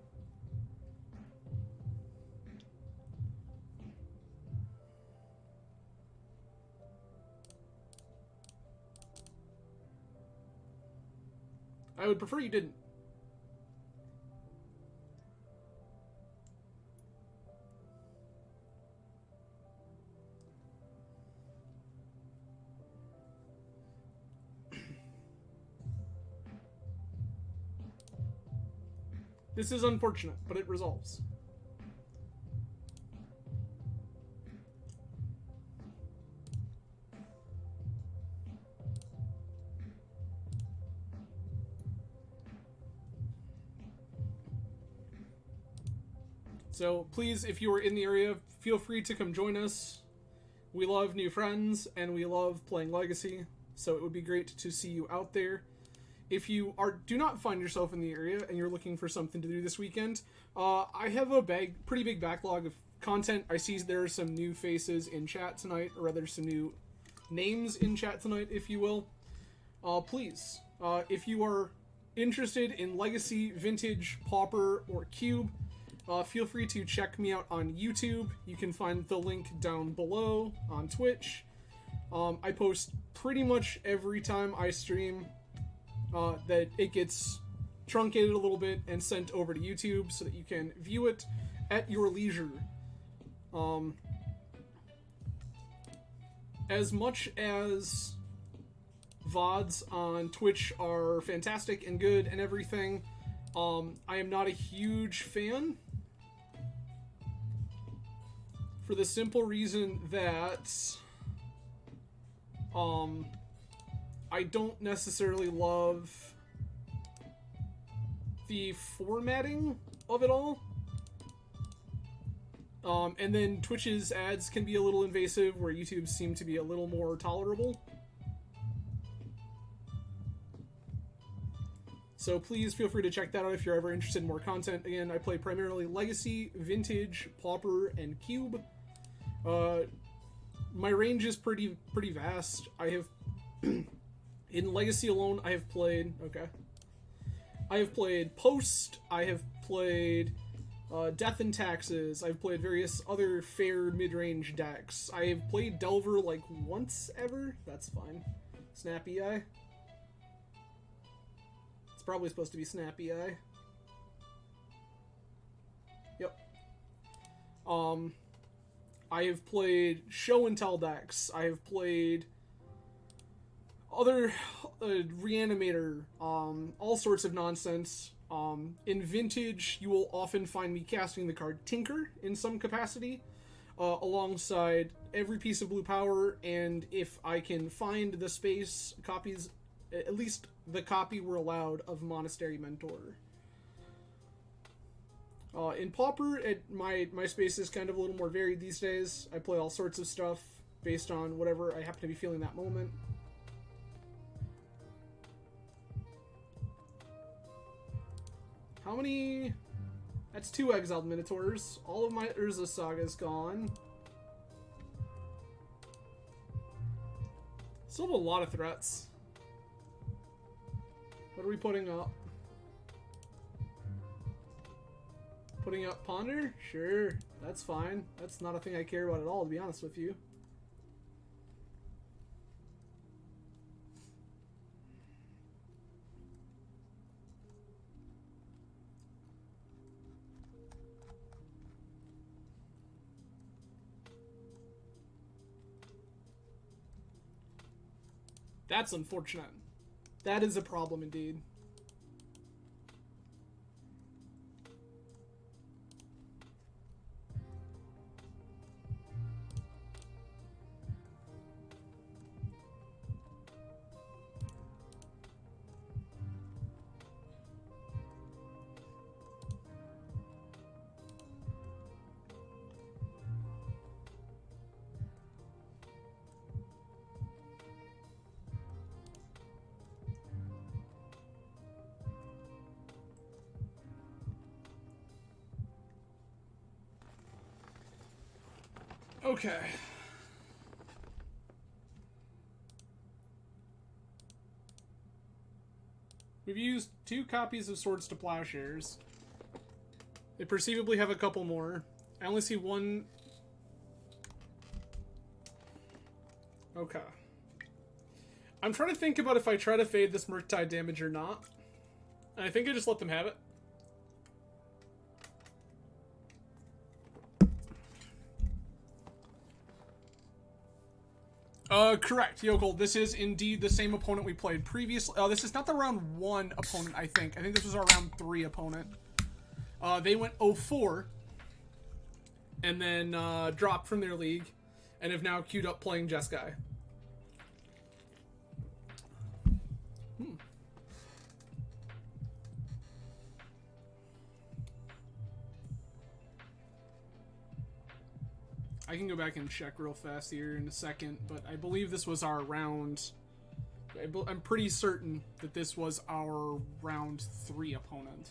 I would prefer you didn't. This is unfortunate, but it resolves. So please, if you are in the area, feel free to come join us. We love new friends, and we love playing Legacy, so it would be great to see you out there. If you do not find yourself in the area and you're looking for something to do this weekend, I have a pretty big backlog of content. I see there are some new faces in chat tonight, or rather some new names in chat tonight, if you will. Please, if you are interested in Legacy, Vintage, Pauper, or Cube, feel free to check me out on YouTube. You can find the link down below. On Twitch. I post pretty much every time I stream. That it gets truncated a little bit and sent over to YouTube so that you can view it at your leisure. As much as VODs on Twitch are fantastic and good and everything, I am not a huge fan. For the simple reason that I don't necessarily love the formatting of it all. And then Twitch's ads can be a little invasive, where YouTube's seem to be a little more tolerable. So please feel free to check that out if you're ever interested in more content. Again, I play primarily Legacy, Vintage, Pauper, and Cube. My range is pretty vast. I have... In Legacy alone, I have played Post, I have played Death and Taxes, I've played various other fair mid-range decks. I have played Delver like once ever. That's fine. Snappy Eye. It's probably supposed to be Snappy Eye. Yep. I have played Show and Tell decks. I have played other Reanimator, all sorts of nonsense. In Vintage, you will often find me casting the card Tinker in some capacity, alongside every piece of blue power, and if I can find the space, copies, at least the copy we're allowed of Monastery Mentor. In Pauper, my space is kind of a little more varied these days. I play all sorts of stuff based on whatever I happen to be feeling that moment. How many... That's 2 exiled Minotaurs. All of my Urza Saga's gone. Still have a lot of threats. What are we putting up? Putting up Ponder? Sure, that's fine. That's not a thing I care about at all, to be honest with you. That's unfortunate. That is a problem indeed. Okay. We've used 2 copies of Swords to Plowshares. They perceivably have a couple more. I only see 1. Okay. I'm trying to think about if I try to fade this Murktide damage or not. And I think I just let them have it. Correct, Yokel. This is indeed the same opponent we played previously. This is not the round 1 opponent, I think. I think this was our round 3 opponent. They went 0-4. And then dropped from their league. And have now queued up playing Jeskai. I can go back and check real fast here in a second, but I believe this was our round... I'm pretty certain that this was our round 3 opponent.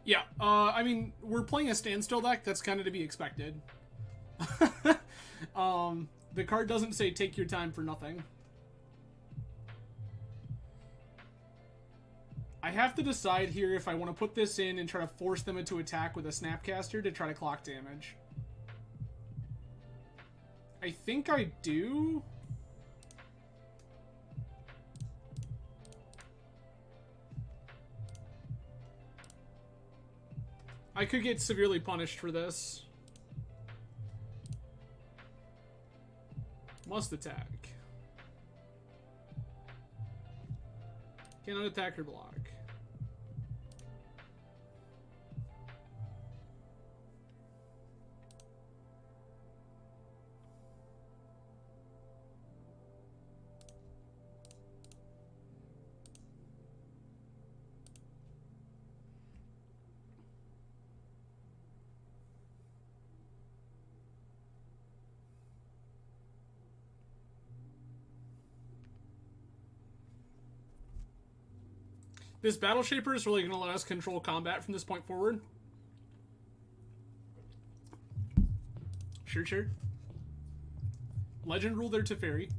Yeah, I mean, we're playing a Standstill deck. That's kind of to be expected. The card doesn't say take your time for nothing. I have to decide here if I want to put this in and try to force them into attack with a Snapcaster to try to clock damage. I think I do. I could get severely punished for this. Must attack. Cannot attack or block. This Battle Shaper is really going to let us control combat from this point forward. Sure. Legend rule their Teferi.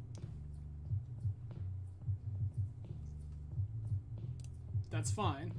That's fine.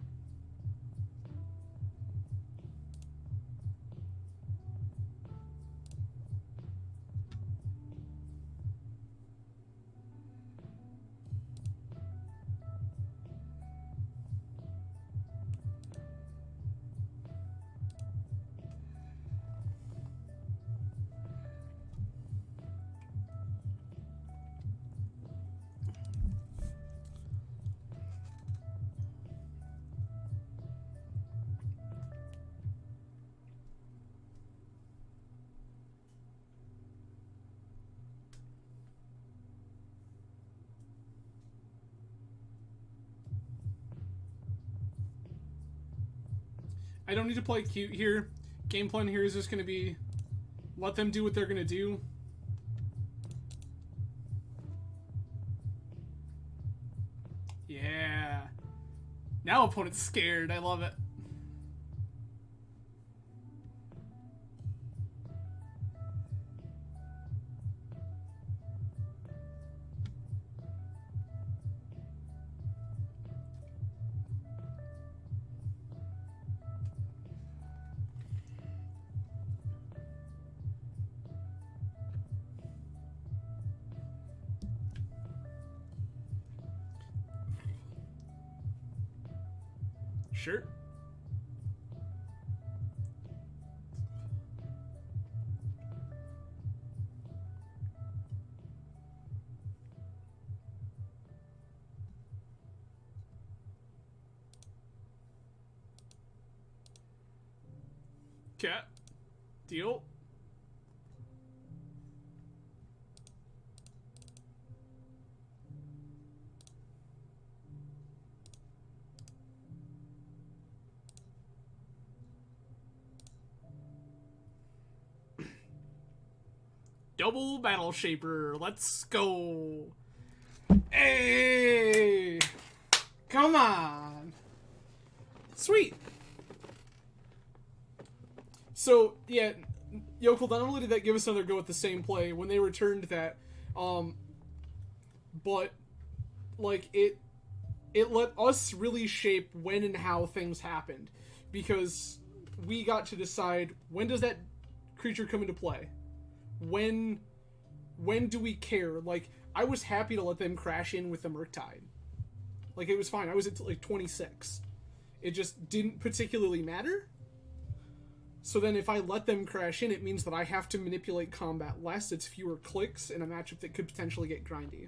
I don't need to play cute here. Game plan here is just going to be let them do what they're going to do. Yeah. Now opponent's scared. I love it. Sure. Cat. Deal. Double Battle Shaper. Let's go. Hey! Come on! Sweet! So, yeah, Yokel, not only did that give us another go at the same play when they returned that, but, like, it let us really shape when and how things happened. Because we got to decide, when does that creature come into play? When do we care? Like, I was happy to let them crash in with the Murktide. Like, it was fine. I was at, like, 26. It just didn't particularly matter. So then if I let them crash in, it means that I have to manipulate combat less. It's fewer clicks in a matchup that could potentially get grindy.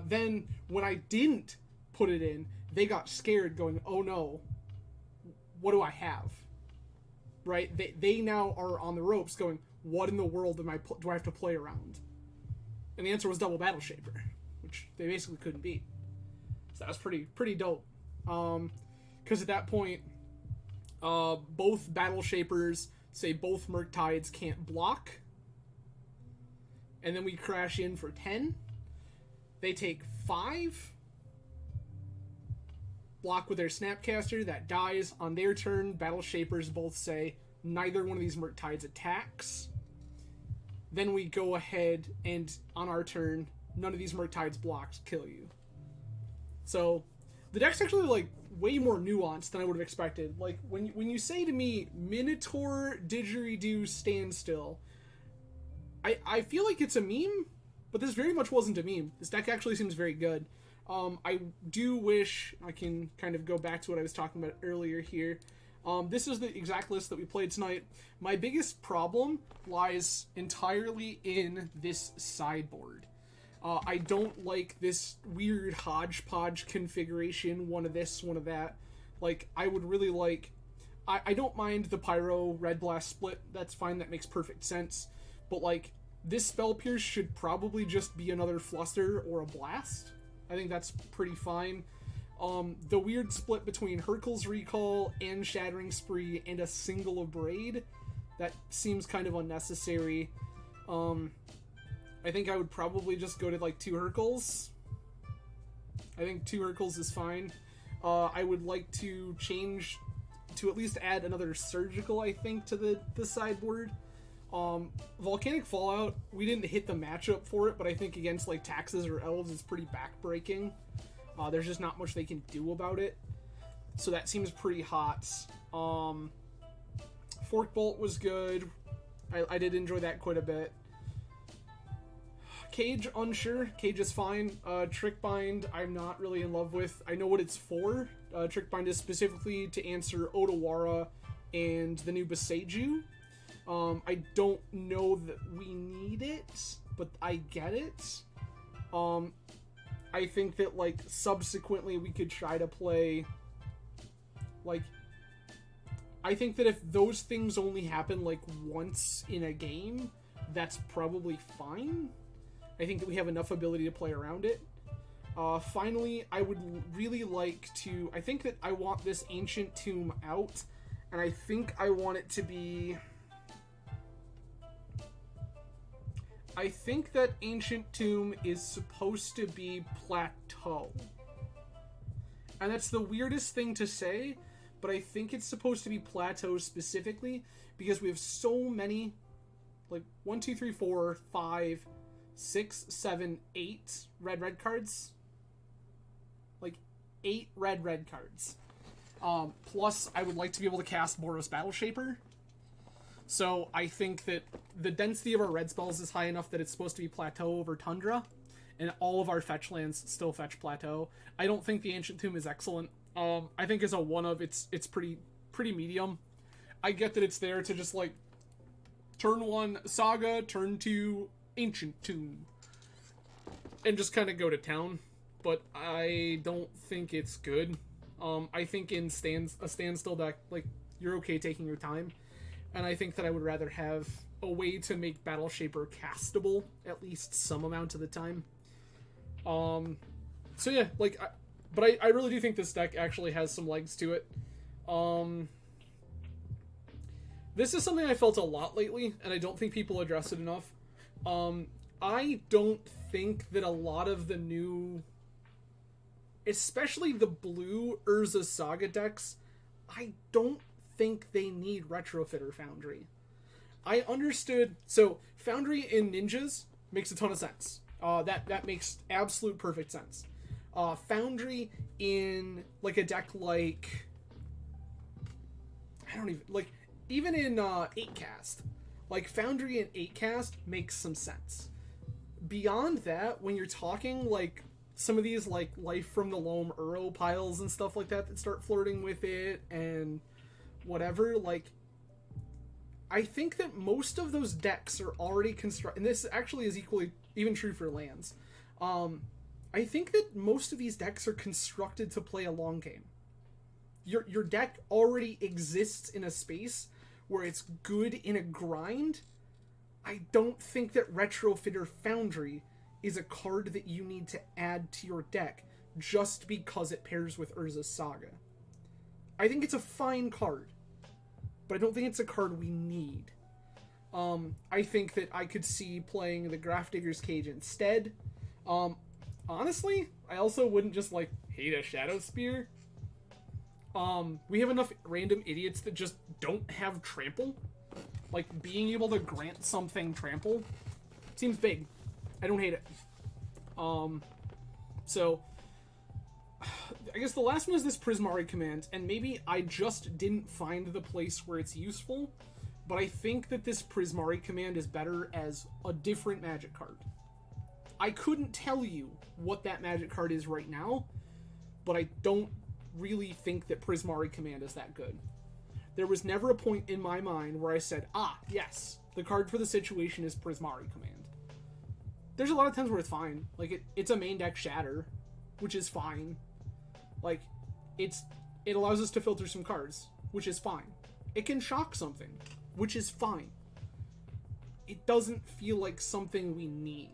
Then, when I didn't put it in, they got scared, going, oh no, what do I have? Right? They now are on the ropes, going, what in the world do I have to play around? And the answer was Double Battle Shaper, which they basically couldn't beat. So that was pretty dope. Because at that point, both Battle Shapers say both Murktides can't block. And then we crash in for 10. They take 5. Block with their Snapcaster. That dies. On their turn, Battle Shapers both say neither one of these Murktides attacks. Then we go ahead and, on our turn, none of these Murktides blocks kill you. So, the deck's actually, like, way more nuanced than I would have expected. Like, when you say to me, Minotaur, Digeridoo, Standstill, I feel like it's a meme, but this very much wasn't a meme. This deck actually seems very good. I do wish I can kind of go back to what I was talking about earlier here. This is the exact list that we played tonight. My biggest problem lies entirely in this sideboard. I don't like this weird hodgepodge configuration, one of this, one of that. Like, I would really like... I don't mind the Pyro Red Blast split, that's fine, that makes perfect sense. But, like, this Spell Pierce should probably just be another Fluster or a Blast. I think that's pretty fine. The weird split between Hurkyl's Recall and Shattering Spree and a single Abrade, that seems kind of unnecessary. I think I would probably just go to, like, 2 Hurkyls. I think 2 Hurkyls is fine. I would like to change to at least add another Surgical, I think, to the sideboard. Volcanic Fallout, we didn't hit the matchup for it, but I think against, like, Taxes or Elves, it's pretty backbreaking. There's just not much they can do about it. So that seems pretty hot. Fork Bolt was good. I did enjoy that quite a bit. Cage, unsure. Cage is fine. Trick Bind, I'm not really in love with. I know what it's for. Trick Bind is specifically to answer Otawara and the new Boseiju. I don't know that we need it, but I get it. I think that, like, subsequently we could try to play, like, I think that if those things only happen, like, once in a game, that's probably fine. I think that we have enough ability to play around it. Finally, I would really like to, I think that I want this Ancient Tomb out, and I think I want it to be... I think that Ancient Tomb is supposed to be Plateau. And that's the weirdest thing to say, but I think it's supposed to be Plateau specifically because we have so many, like, 1, 2, 3, 4, 5, 6, 7, 8 red cards. Like, 8 red cards. Plus, I would like to be able to cast Boros Battle Shaper. So I think that the density of our red spells is high enough that it's supposed to be Plateau over Tundra, and all of our fetch lands still fetch Plateau. I don't think the Ancient Tomb is excellent. I think as a one-of, it's pretty medium. I get that it's there to just, like, turn 1 Saga, turn 2 Ancient Tomb, and just kind of go to town. But I don't think it's good. I think in a Standstill deck, like, you're okay taking your time. and I think that I would rather have a way to make Battle Shaper castable at least some amount of the time. So yeah, like, but I really do think this deck actually has some legs to it. This is something I felt a lot lately, and I don't think people address it enough. I don't think that a lot of the new, especially the blue Urza Saga decks, I don't think they need Retrofitter Foundry. I understood, so Foundry in Ninjas makes a ton of sense. That makes absolute perfect sense. Foundry in like a deck like, I don't even, like, even in 8-cast, like Foundry in 8-cast makes some sense. Beyond that, when you're talking like some of these like Life from the Loam Uro piles and stuff like that start flirting with it and whatever, like, I think that most of those decks are already constructed, and this actually is even true for lands. I think that most of these decks are constructed to play a long game. Your deck already exists in a space where it's good in a grind. I don't think that Retrofitter Foundry is a card that you need to add to your deck just because it pairs with Urza's Saga. I think it's a fine card, but I don't think it's a card we need. I think that I could see playing the Grafdigger's Cage instead. Honestly, I also wouldn't just like hate a Shadow Spear. We have enough random idiots that just don't have trample. Like, being able to grant something trample seems big. I don't hate it. So I guess the last one is this Prismari command, and maybe I just didn't find the place where it's useful, but I think that this Prismari command is better as a different magic card. I couldn't tell you what that magic card is right now, but I don't really think that Prismari command is that good. There was never a point in my mind where I said, yes, the card for the situation is Prismari command. There's a lot of times where it's fine. Like, it's a main deck shatter, which is fine. Like, it allows us to filter some cards, which is fine. It can shock something, which is fine. It doesn't feel like something we need.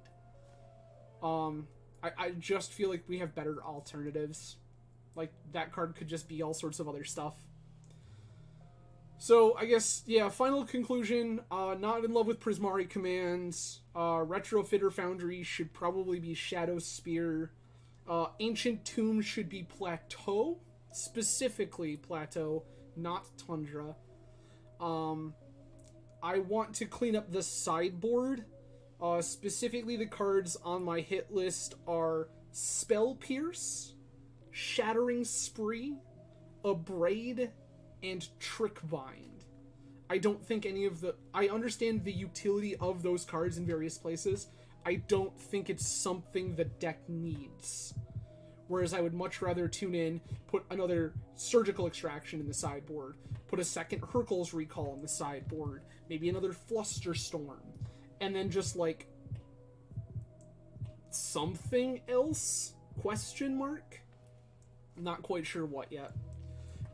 I just feel like we have better alternatives. Like, that card could just be all sorts of other stuff. So, I guess, yeah, final conclusion, not in love with Prismari commands. Retrofitter Foundry should probably be Shadow Spear. Ancient Tomb should be Plateau. Specifically Plateau, not Tundra. I want to clean up the sideboard. Specifically, the cards on my hit list are Spell Pierce, Shattering Spree, Abrade, and Trick Bind. I don't think any of the... I understand the utility of those cards in various places. I don't think it's something the deck needs. Whereas I would much rather tune in, put another Surgical Extraction in the sideboard, put a second Hercules Recall in the sideboard, maybe another Flusterstorm, and then just, like, something else? Question mark? Not quite sure what yet.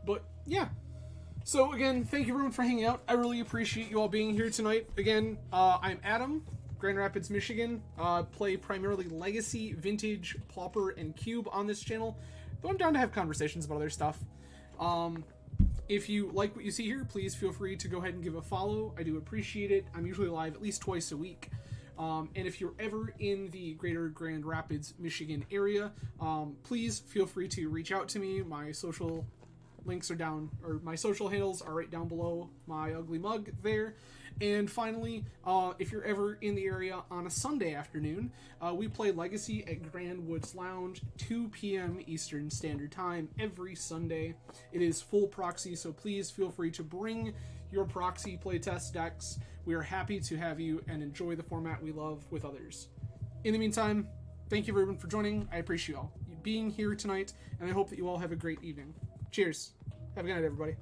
But, yeah. So, again, thank you everyone for hanging out. I really appreciate you all being here tonight. Again, I'm Adam, Grand Rapids, Michigan. Play primarily Legacy, Vintage, Pauper, and Cube on this channel, though I'm down to have conversations about other stuff. If you like what you see here, please feel free to go ahead and give a follow. I do appreciate it. I'm usually live at least twice a week. And if you're ever in the greater Grand Rapids, Michigan area, please feel free to reach out to me. My social links are down, or my social handles are right down below my ugly mug there. And finally, if you're ever in the area on a Sunday afternoon, we play Legacy at Grand Woods Lounge, 2 p.m. Eastern Standard Time every Sunday. It is full proxy, so please feel free to bring your proxy playtest decks. We are happy to have you and enjoy the format we love with others. In the meantime, thank you everyone for joining. I appreciate you all being here tonight, and I hope that you all have a great evening. Cheers. Have a good night, everybody.